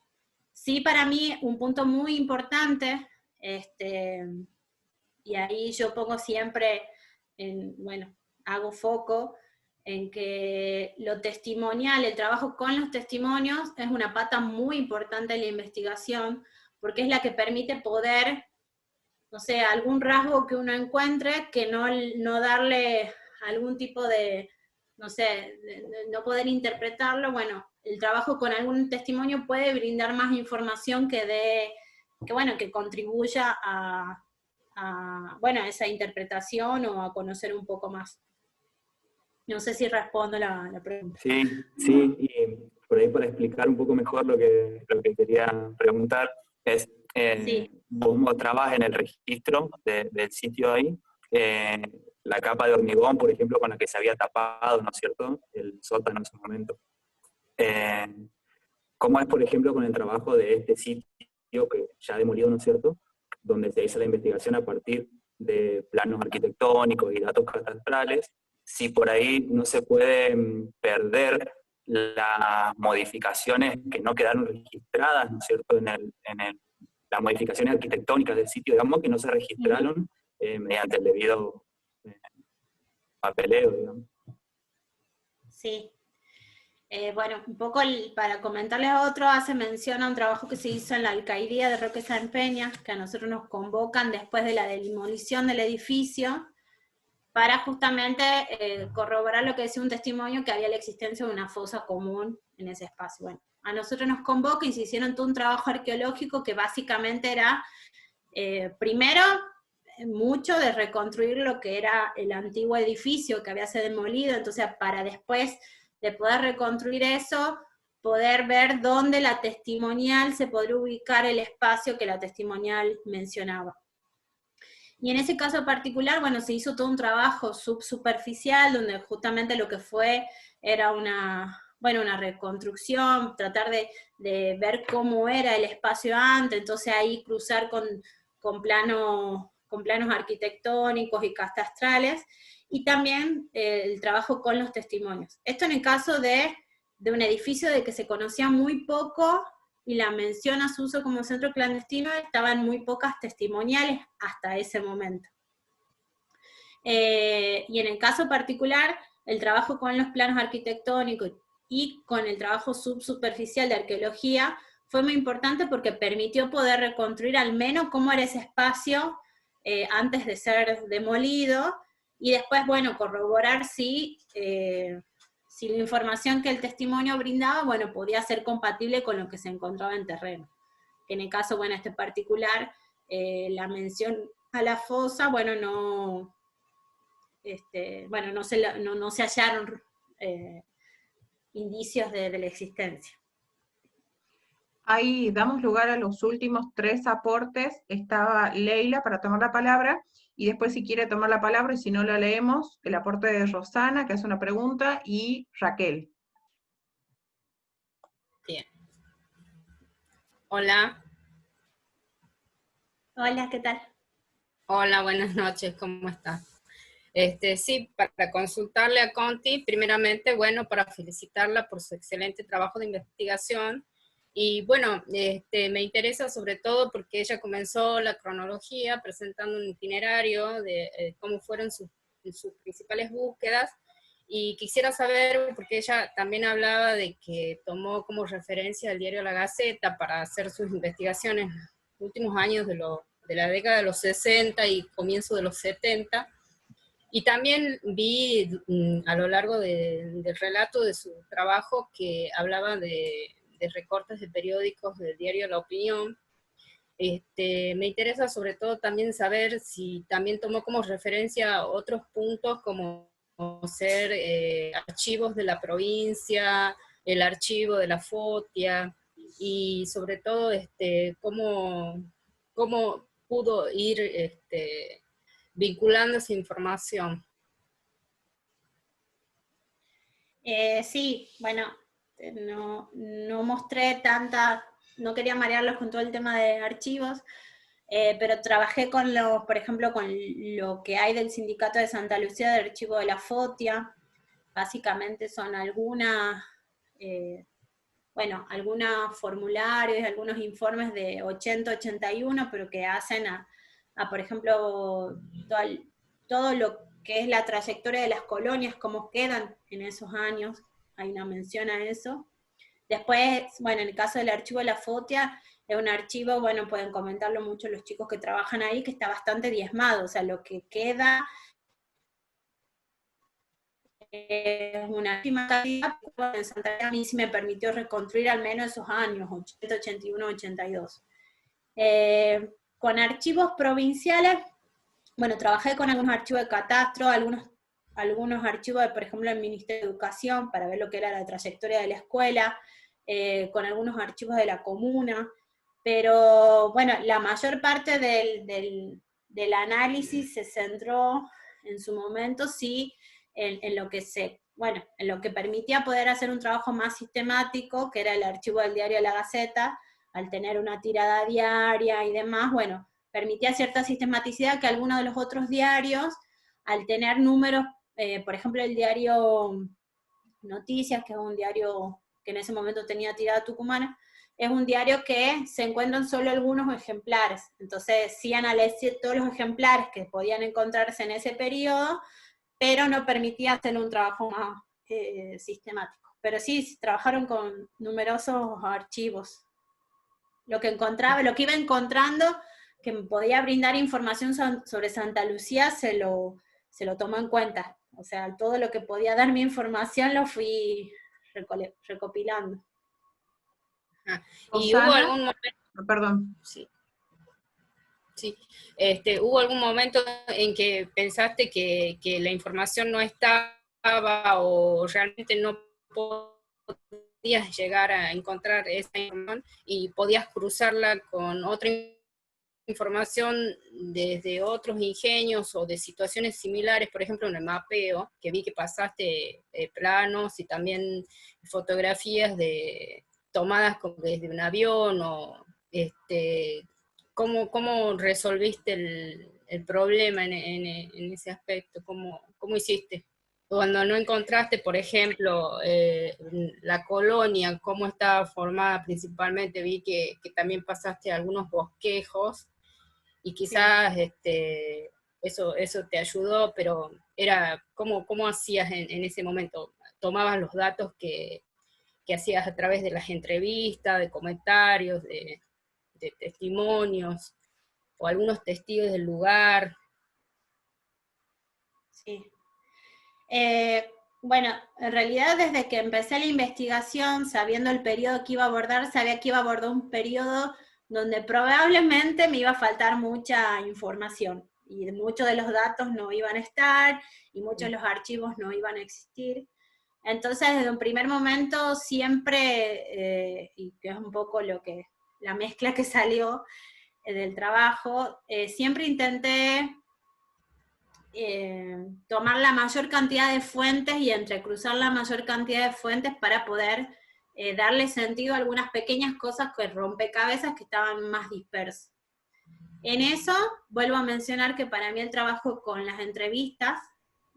Sí, para mí, un punto muy importante, y ahí yo pongo siempre, bueno, hago foco en que lo testimonial, el trabajo con los testimonios, es una pata muy importante en la investigación, porque es la que permite poder, no sé, algún rasgo que uno encuentre, que no darle algún tipo de, no sé, no poder interpretarlo. Bueno, el trabajo con algún testimonio puede brindar más información que contribuya a esa interpretación o a conocer un poco más. No sé si respondo la pregunta. Sí, sí, y por ahí para explicar un poco mejor lo que quería preguntar es, Sí. vos mostrabas en el registro del sitio ahí, la capa de hormigón, por ejemplo, con la que se había tapado, ¿no es cierto?, el sótano en ese momento. ¿Cómo es, por ejemplo, con el trabajo de este sitio que ya demolido, ¿no es cierto?, donde se hizo la investigación a partir de planos arquitectónicos y datos catastrales, si por ahí no se pueden perder las modificaciones que no quedaron registradas, ¿no es cierto?, las modificaciones arquitectónicas del sitio, digamos, que no se registraron mediante el debido papeleo, digamos. Sí. Bueno, un poco para comentarles a otro, hace mención a un trabajo que se hizo en la alcaldía de Roque San Peña, que a nosotros nos convocan después de la demolición del edificio, para justamente corroborar lo que decía un testimonio, que había la existencia de una fosa común en ese espacio. Bueno, a nosotros nos convoca y se hicieron todo un trabajo arqueológico que básicamente era, primero, mucho de reconstruir lo que era el antiguo edificio que había sido demolido, entonces para después de poder reconstruir eso, poder ver dónde la testimonial se podría ubicar el espacio que la testimonial mencionaba. Y en ese caso particular, bueno, se hizo todo un trabajo subsuperficial, donde justamente lo que fue era una reconstrucción, tratar de ver cómo era el espacio antes, entonces ahí cruzar con planos arquitectónicos y catastrales, y también el trabajo con los testimonios. Esto en el caso de un edificio de que se conocía muy poco, y la mención a su uso como centro clandestino, estaban muy pocas testimoniales hasta ese momento. Y en el caso particular, el trabajo con los planos arquitectónicos y con el trabajo subsuperficial de arqueología fue muy importante porque permitió poder reconstruir al menos cómo era ese espacio antes de ser demolido, y después, bueno, corroborar si la información que el testimonio brindaba, bueno, podía ser compatible con lo que se encontraba en terreno. En el caso, bueno, este particular, la mención a la fosa, bueno, no se hallaron indicios de la existencia. Ahí damos lugar a los últimos 3 aportes. Estaba Leila para tomar la palabra, y después si quiere tomar la palabra, y si no la leemos, el aporte de Rosana, que hace una pregunta, y Raquel. Bien. Hola. Hola, ¿qué tal? Hola, buenas noches, ¿cómo estás? Sí, para consultarle a Conti, primeramente, bueno, para felicitarla por su excelente trabajo de investigación. Y bueno, me interesa sobre todo porque ella comenzó la cronología presentando un itinerario de cómo fueron sus principales búsquedas, y quisiera saber, porque ella también hablaba de que tomó como referencia el diario La Gaceta para hacer sus investigaciones en los últimos años de la década de los 60 y comienzo de los 70, y también vi a lo largo del relato de su trabajo que hablaba de recortes de periódicos del diario La Opinión. Me interesa sobre todo también saber si también tomó como referencia otros puntos como ser archivos de la provincia, el archivo de la FOTIA, y sobre todo cómo pudo ir vinculando esa información. Sí, bueno, no mostré tanta, no quería marearlos con todo el tema de archivos, pero trabajé con por ejemplo, con lo que hay del Sindicato de Santa Lucía de Archivo de la FOTIA. Básicamente son algunos formularios, algunos informes de 80-81, pero que hacen por ejemplo, todo lo que es la trayectoria de las colonias, cómo quedan en esos años, hay una mención a eso. Después, bueno, en el caso del archivo de la FOTIA, es un archivo, bueno, pueden comentarlo mucho los chicos que trabajan ahí, que está bastante diezmado, o sea, lo que queda es una última calidad. En Santa Fe a mí sí me permitió reconstruir al menos esos años, 80, 81, 82. Con archivos provinciales, bueno, trabajé con algunos archivos de catastro, algunos archivos, por ejemplo, del Ministerio de Educación, para ver lo que era la trayectoria de la escuela, con algunos archivos de la comuna, pero bueno, la mayor parte del análisis se centró en su momento, sí, en lo que permitía poder hacer un trabajo más sistemático, que era el archivo del diario La Gaceta, al tener una tirada diaria y demás, bueno, permitía cierta sistematicidad que algunos de los otros diarios, al tener números, por ejemplo el diario Noticias, que es un diario que en ese momento tenía tirada tucumana, es un diario que se encuentran solo algunos ejemplares, entonces sí analicé todos los ejemplares que podían encontrarse en ese periodo, pero no permitía hacer un trabajo más sistemático. Pero sí, trabajaron con numerosos archivos. Lo que iba encontrando, que me podía brindar información sobre Santa Lucía, se lo tomó en cuenta. O sea, todo lo que podía dar mi información lo fui recopilando. ¿Y hubo algún momento? Perdón. Sí. Sí. ¿Hubo algún momento en que pensaste que la información no estaba o realmente no podías llegar a encontrar esa información y podías cruzarla con otra información desde otros ingenios o de situaciones similares, por ejemplo en el mapeo, que vi que pasaste planos y también fotografías tomadas desde un avión, o ¿cómo resolviste el problema en ese aspecto? ¿Cómo hiciste? Cuando no encontraste, por ejemplo, la colonia, cómo estaba formada principalmente, vi que también pasaste algunos bosquejos, y quizás sí, eso te ayudó, pero ¿cómo hacías en ese momento? ¿Tomabas los datos que hacías a través de las entrevistas, de comentarios, de testimonios, o algunos testigos del lugar? Sí. Bueno, en realidad desde que empecé la investigación, sabiendo el periodo que iba a abordar, sabía que iba a abordar un periodo donde probablemente me iba a faltar mucha información, y muchos de los datos no iban a estar, y muchos de los archivos no iban a existir. Entonces, desde un primer momento siempre, y que es un poco la mezcla que salió del trabajo, siempre intenté tomar la mayor cantidad de fuentes y entrecruzar la mayor cantidad de fuentes para poder darle sentido a algunas pequeñas cosas que rompecabezas que estaban más dispersas. En eso, vuelvo a mencionar que para mí el trabajo con las entrevistas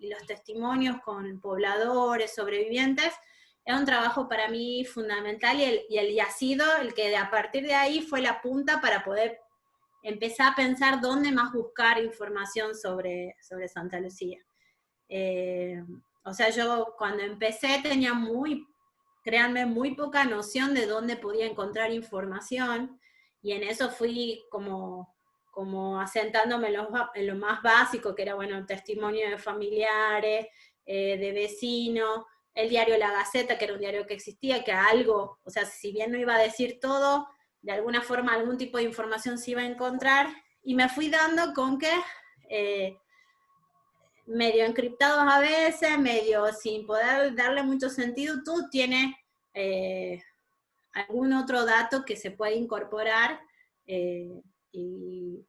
los testimonios con pobladores, sobrevivientes, es un trabajo para mí fundamental y ha sido el que a partir de ahí fue la punta para poder empezar a pensar dónde más buscar información sobre Santa Lucía. O sea, yo cuando empecé tenía créanme, muy poca noción de dónde podía encontrar información, y en eso fui como asentándome en lo más básico, que era, bueno, testimonio de familiares, de vecinos, el diario La Gaceta, que era un diario que existía, que algo, o sea, si bien no iba a decir todo, de alguna forma algún tipo de información se iba a encontrar, y me fui dando con que medio encriptados a veces, medio sin poder darle mucho sentido, tú tienes algún otro dato que se puede incorporar, y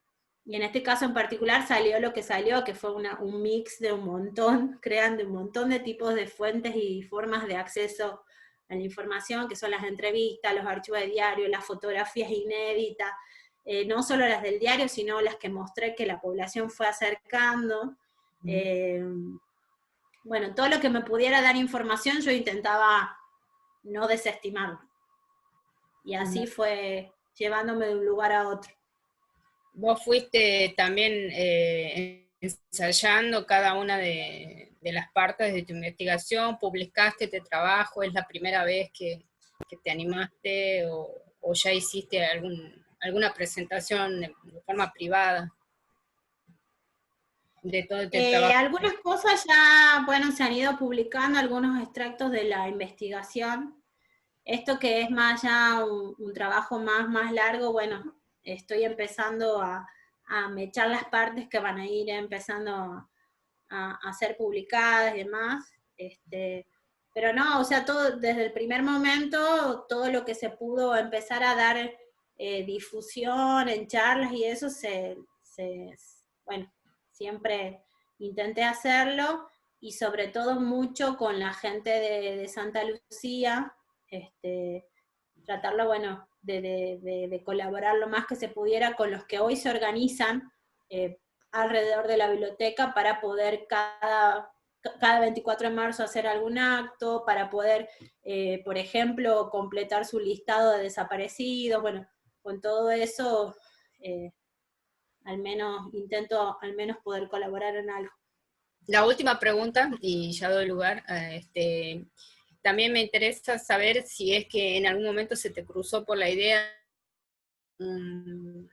en este caso en particular salió lo que salió, que fue un mix de un montón, creando un montón de tipos de fuentes y formas de acceso a la información, que son las entrevistas, los archivos de diario, las fotografías inéditas, no solo las del diario, sino las que mostré que la población fue acercando. Bueno, todo lo que me pudiera dar información yo intentaba no desestimarlo. Y así fue llevándome de un lugar a otro. Vos fuiste también ensayando cada una de las partes de tu investigación, publicaste este trabajo, ¿es la primera vez que te animaste o ya hiciste alguna presentación de forma privada de todo este trabajo? Algunas cosas ya, bueno, se han ido publicando, algunos extractos de la investigación. Esto que es más ya un trabajo más largo, bueno, estoy empezando a mechar las partes que van a ir empezando a ser publicadas y demás. Pero no, o sea, todo, desde el primer momento, todo lo que se pudo empezar a dar difusión en charlas y eso, bueno, siempre intenté hacerlo, y sobre todo mucho con la gente de Santa Lucía, tratarlo, bueno, de colaborar lo más que se pudiera con los que hoy se organizan alrededor de la biblioteca para poder cada 24 de marzo hacer algún acto, para poder, por ejemplo, completar su listado de desaparecidos. Bueno, con todo eso, al menos intento poder colaborar en algo. La última pregunta, y ya doy lugar, también me interesa saber si es que en algún momento se te cruzó por la idea un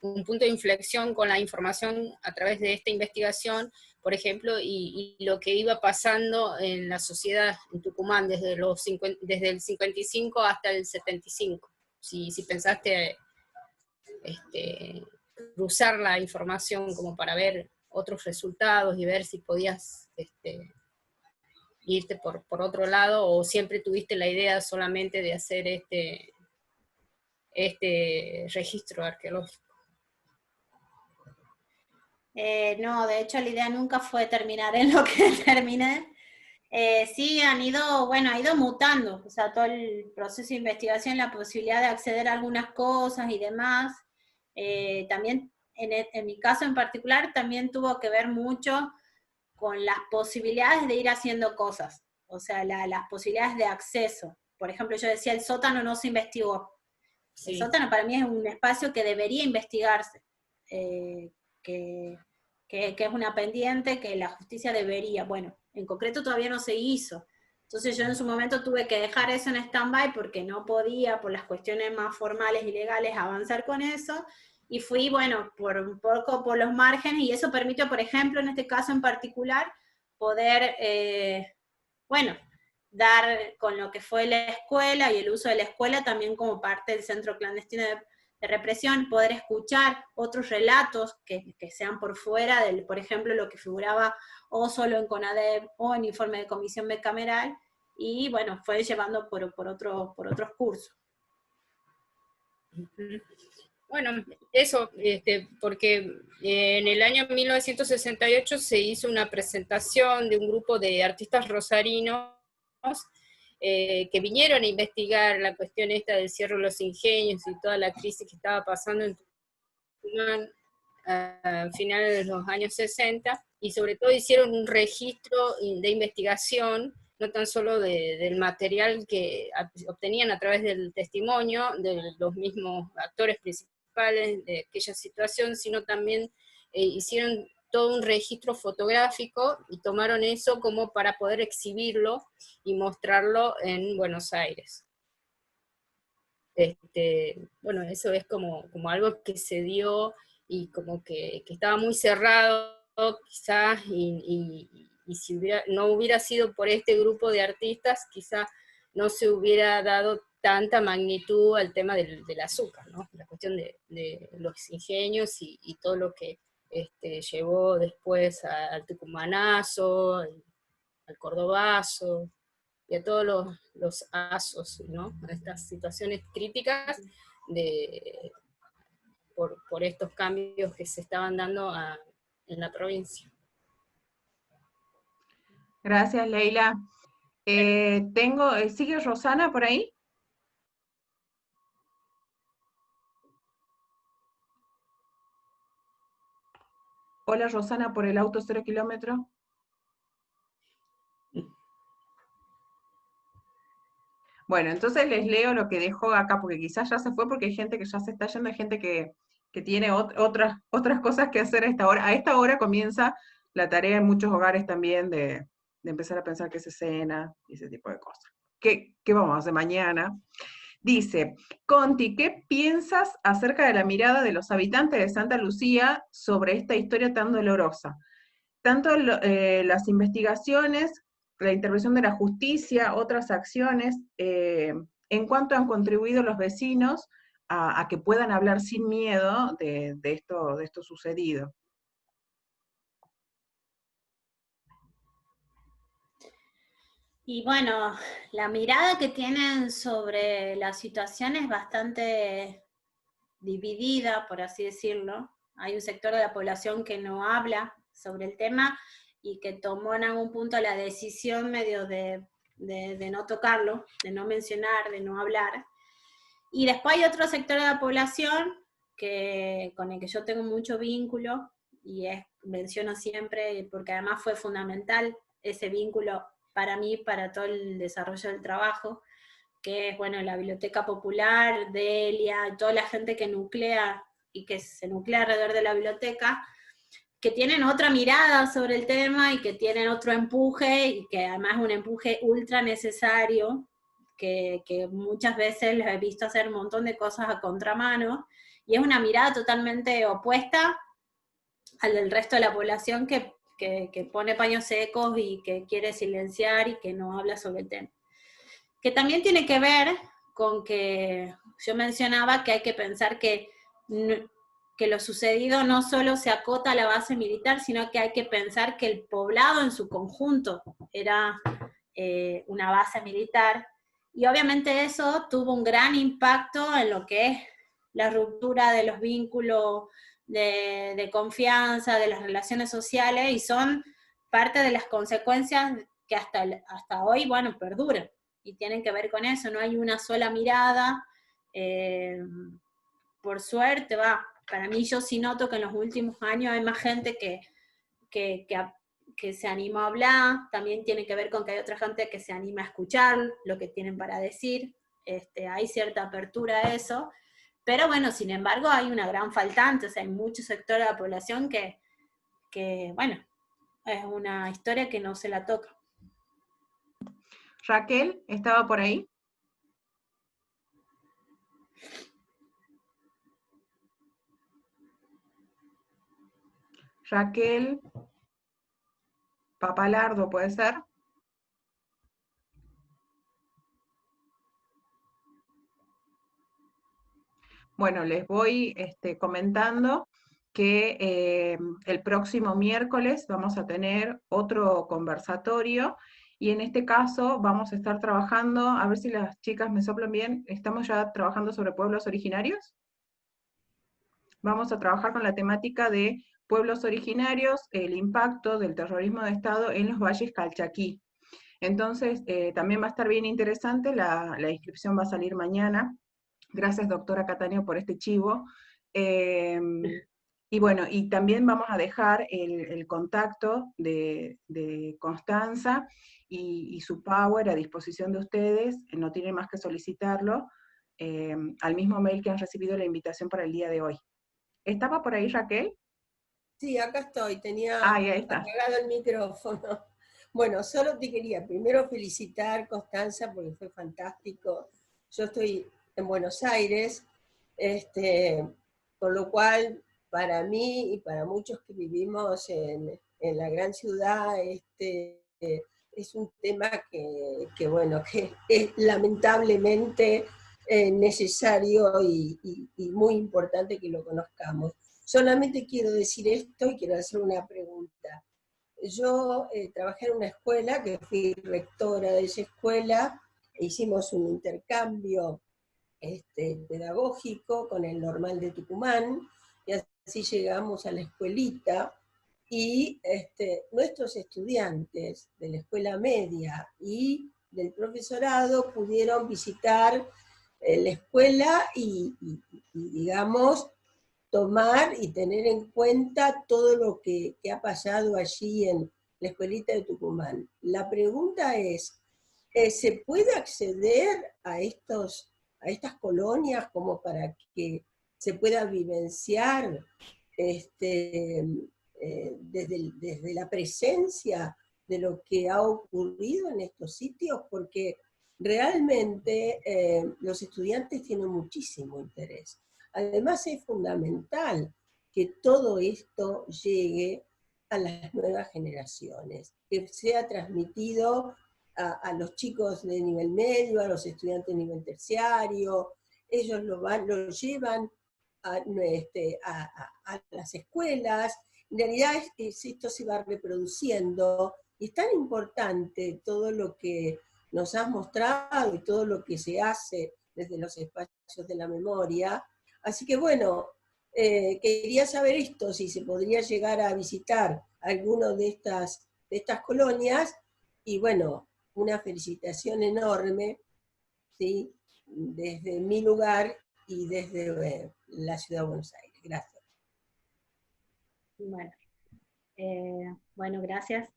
punto de inflexión con la información a través de esta investigación, por ejemplo, y lo que iba pasando en la sociedad en Tucumán desde el 55 hasta el 75. Si pensaste cruzar la información como para ver otros resultados y ver si podías irte por otro lado, o siempre tuviste la idea solamente de hacer este registro arqueológico. No, de hecho la idea nunca fue terminar en lo que terminé. Sí, ha ido mutando, o sea, todo el proceso de investigación, la posibilidad de acceder a algunas cosas y demás. También, en mi caso en particular, también tuvo que ver mucho con las posibilidades de ir haciendo cosas, o sea, las posibilidades de acceso. Por ejemplo, yo decía, el sótano no se investigó. Sí. El sótano para mí es un espacio que debería investigarse, que es una pendiente que la justicia debería, bueno, en concreto todavía no se hizo. Entonces yo en su momento tuve que dejar eso en stand-by porque no podía, por las cuestiones más formales y legales, avanzar con eso, y fui, bueno, un poco por los márgenes, y eso permitió, por ejemplo, en este caso en particular, poder, bueno, dar con lo que fue la escuela y el uso de la escuela también como parte del centro clandestino de represión, poder escuchar otros relatos que sean por fuera del, por ejemplo, lo que figuraba o solo en CONADEP o en informe de comisión bicameral, y bueno, fue llevando por otros cursos. Bueno, eso, porque en el año 1968 se hizo una presentación de un grupo de artistas rosarinos que vinieron a investigar la cuestión esta del cierre de los ingenios y toda la crisis que estaba pasando en Tucumán a finales de los años 60, y sobre todo hicieron un registro de investigación, no tan solo del material que obtenían a través del testimonio de los mismos actores principales de aquella situación, sino también hicieron todo un registro fotográfico y tomaron eso como para poder exhibirlo y mostrarlo en Buenos Aires. Bueno, eso es como algo que se dio y como que estaba muy cerrado quizás, y si no hubiera sido por este grupo de artistas, quizás no se hubiera dado tanta magnitud al tema del azúcar, ¿no? La cuestión de los ingenios y todo lo que llevó después al tucumanazo, al cordobazo, y a todos los asos, ¿no? A estas situaciones críticas por estos cambios que se estaban dando en la provincia. Gracias, Leila. ¿Sigue Rosana por ahí? Hola, Rosana, por el auto 0 kilómetros. Bueno, entonces les leo lo que dejó acá, porque quizás ya se fue, porque hay gente que ya se está yendo, hay gente que tiene otras cosas que hacer a esta hora. A esta hora comienza la tarea en muchos hogares también de empezar a pensar qué se cena y ese tipo de cosas. ¿Qué vamos a hacer mañana? Dice, Conti, ¿qué piensas acerca de la mirada de los habitantes de Santa Lucía sobre esta historia tan dolorosa? Tanto las investigaciones, la intervención de la justicia, otras acciones, en cuanto han contribuido los vecinos a que puedan hablar sin miedo de esto sucedido. Y bueno, la mirada que tienen sobre la situación es bastante dividida, por así decirlo. Hay un sector de la población que no habla sobre el tema y que tomó en algún punto la decisión medio de no tocarlo, de no mencionar, de no hablar. Y después hay otro sector de la población con el que yo tengo mucho vínculo, y menciono siempre, porque además fue fundamental ese vínculo para mí, para todo el desarrollo del trabajo, que es, bueno, la Biblioteca Popular, Delia, toda la gente que nuclea y que se nuclea alrededor de la biblioteca, que tienen otra mirada sobre el tema y que tienen otro empuje, y que además es un empuje ultra necesario, que muchas veces les he visto hacer un montón de cosas a contramano, y es una mirada totalmente opuesta al del resto de la población que pone paños secos y que quiere silenciar y que no habla sobre el tema. Que también tiene que ver con que yo mencionaba que hay que pensar que lo sucedido no solo se acota a la base militar, sino que hay que pensar que el poblado en su conjunto era una base militar, y obviamente eso tuvo un gran impacto en lo que es la ruptura de los vínculos de confianza, de las relaciones sociales, y son parte de las consecuencias que hasta hoy, bueno, perduran, y tienen que ver con eso. No hay una sola mirada, por suerte, para mí yo sí noto que en los últimos años hay más gente que se anima a hablar. También tiene que ver con que hay otra gente que se anima a escuchar lo que tienen para decir. Hay cierta apertura a eso, pero bueno, sin embargo hay una gran faltante, o sea, hay muchos sectores de la población que bueno, es una historia que no se la toca. Raquel, ¿estaba por ahí? Raquel Papalardo, ¿puede ser? Bueno, les voy comentando que el próximo miércoles vamos a tener otro conversatorio, y en este caso vamos a estar trabajando, a ver si las chicas me soplan bien, estamos ya trabajando sobre pueblos originarios. Vamos a trabajar con la temática de pueblos originarios, el impacto del terrorismo de Estado en los valles Calchaquí. Entonces, también va a estar bien interesante, la inscripción va a salir mañana. Gracias, doctora Catania, por este chivo. Y bueno, y también vamos a dejar el contacto de Constanza y su Power a disposición de ustedes, no tienen más que solicitarlo, al mismo mail que han recibido la invitación para el día de hoy. ¿Estaba por ahí Raquel? Sí, acá estoy, tenía Ahí está. apagado el micrófono. Bueno, solo te quería primero felicitar, Constanza, porque fue fantástico. Yo estoy en Buenos Aires, con lo cual para mí y para muchos que vivimos en la gran ciudad, es un tema bueno, que es lamentablemente necesario y muy importante que lo conozcamos. Solamente quiero decir esto y quiero hacer una pregunta. Yo trabajé en una escuela, que fui rectora de esa escuela, e hicimos un intercambio pedagógico con el Normal de Tucumán, y así llegamos a la escuelita, y nuestros estudiantes de la escuela media y del profesorado pudieron visitar la escuela y digamos, tomar y tener en cuenta todo lo que ha pasado allí en la escuelita de Tucumán. La pregunta es, ¿se puede acceder a estas colonias como para que se pueda vivenciar desde la presencia de lo que ha ocurrido en estos sitios? Porque realmente los estudiantes tienen muchísimo interés. Además es fundamental que todo esto llegue a las nuevas generaciones, que sea transmitido a los chicos de nivel medio, a los estudiantes de nivel terciario. Ellos lo llevan a las escuelas. En realidad esto se va reproduciendo, y es tan importante todo lo que nos has mostrado y todo lo que se hace desde los espacios de la memoria. Así que bueno, quería saber esto, si se podría llegar a visitar alguno de estas colonias, y bueno, una felicitación enorme, ¿sí?, desde mi lugar y desde la ciudad de Buenos Aires. Gracias. Bueno, gracias.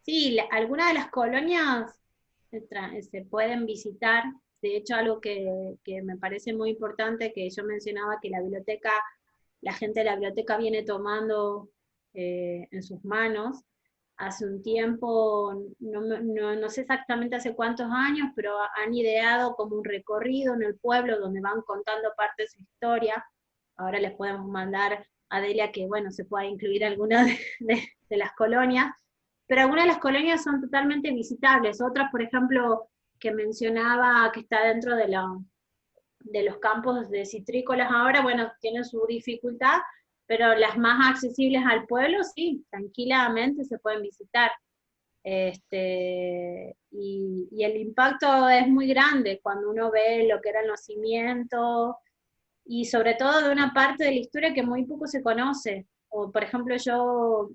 Sí, algunas de las colonias se pueden visitar. De hecho, algo que me parece muy importante, que yo mencionaba, que la gente de la biblioteca viene tomando en sus manos. Hace un tiempo, no sé exactamente hace cuántos años, pero han ideado como un recorrido en el pueblo donde van contando parte de su historia. Ahora les podemos mandar a Delia que, bueno, se pueda incluir alguna de las colonias, pero algunas de las colonias son totalmente visitables. Otras, por ejemplo, que mencionaba, que está dentro de los campos de citrícolas ahora, bueno, tienen su dificultad, pero las más accesibles al pueblo, sí, tranquilamente se pueden visitar. Y el impacto es muy grande cuando uno ve lo que eran los cimientos, y sobre todo de una parte de la historia que muy poco se conoce. O, por ejemplo, yo,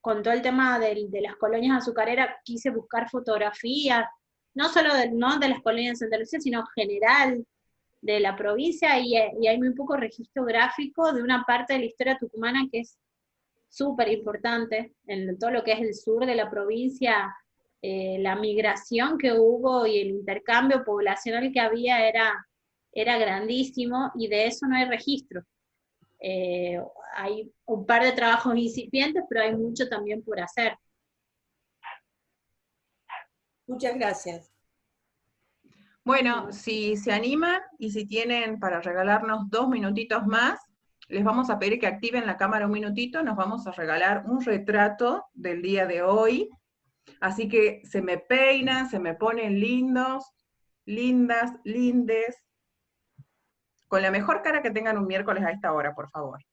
con todo el tema de las colonias azucareras, quise buscar fotografías, no solo no de las colonias de Santa Lucía, sino general de la provincia, y hay muy poco registro gráfico de una parte de la historia tucumana que es súper importante, en todo lo que es el sur de la provincia. La migración que hubo y el intercambio poblacional que había era grandísimo, y de eso no hay registro. Hay un par de trabajos incipientes, pero hay mucho también por hacer. Muchas gracias. Bueno, si se animan y si tienen para regalarnos 2 minutitos más, les vamos a pedir que activen la cámara un minutito, nos vamos a regalar un retrato del día de hoy. Así que se me peinan, se me ponen lindos, lindas, lindes, con la mejor cara que tengan un miércoles a esta hora, por favor.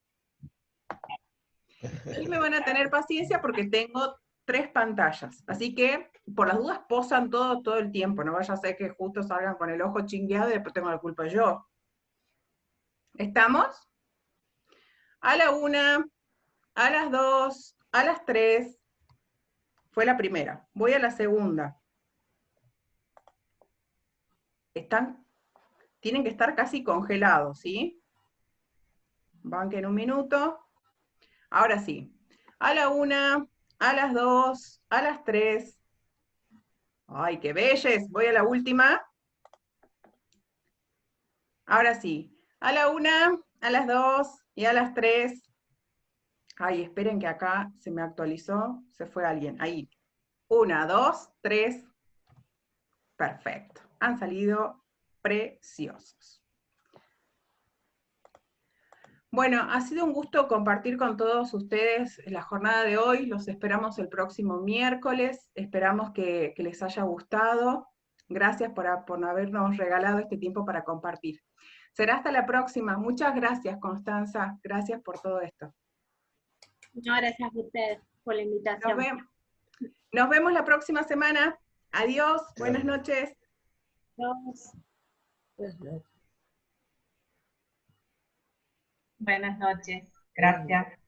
Y me van a tener paciencia porque tengo 3 pantallas, así que por las dudas posan todo el tiempo, no vaya a ser que justo salgan con el ojo chingueado y después tengo la culpa yo. ¿Estamos? A la 1, a las 2, a las 3, fue la primera, voy a la segunda. Tienen que estar casi congelados, ¿sí? Banquen un minuto. Ahora sí. A la 1, a las 2, a las 3. ¡Ay, qué belles! Voy a la última. Ahora sí. A la 1, a las 2 y a las 3. Ay, esperen que acá se me actualizó. Se fue alguien. Ahí. 1, 2, 3. Perfecto. Han salido preciosos. Bueno, ha sido un gusto compartir con todos ustedes la jornada de hoy. Los esperamos el próximo miércoles. Esperamos que les haya gustado. Gracias por habernos regalado este tiempo para compartir. Será hasta la próxima. Muchas gracias, Constanza. Gracias por todo esto. No, gracias a ustedes por la invitación. Nos vemos la próxima semana. Adiós. Buenas noches. Adiós. Buenas noches. Gracias.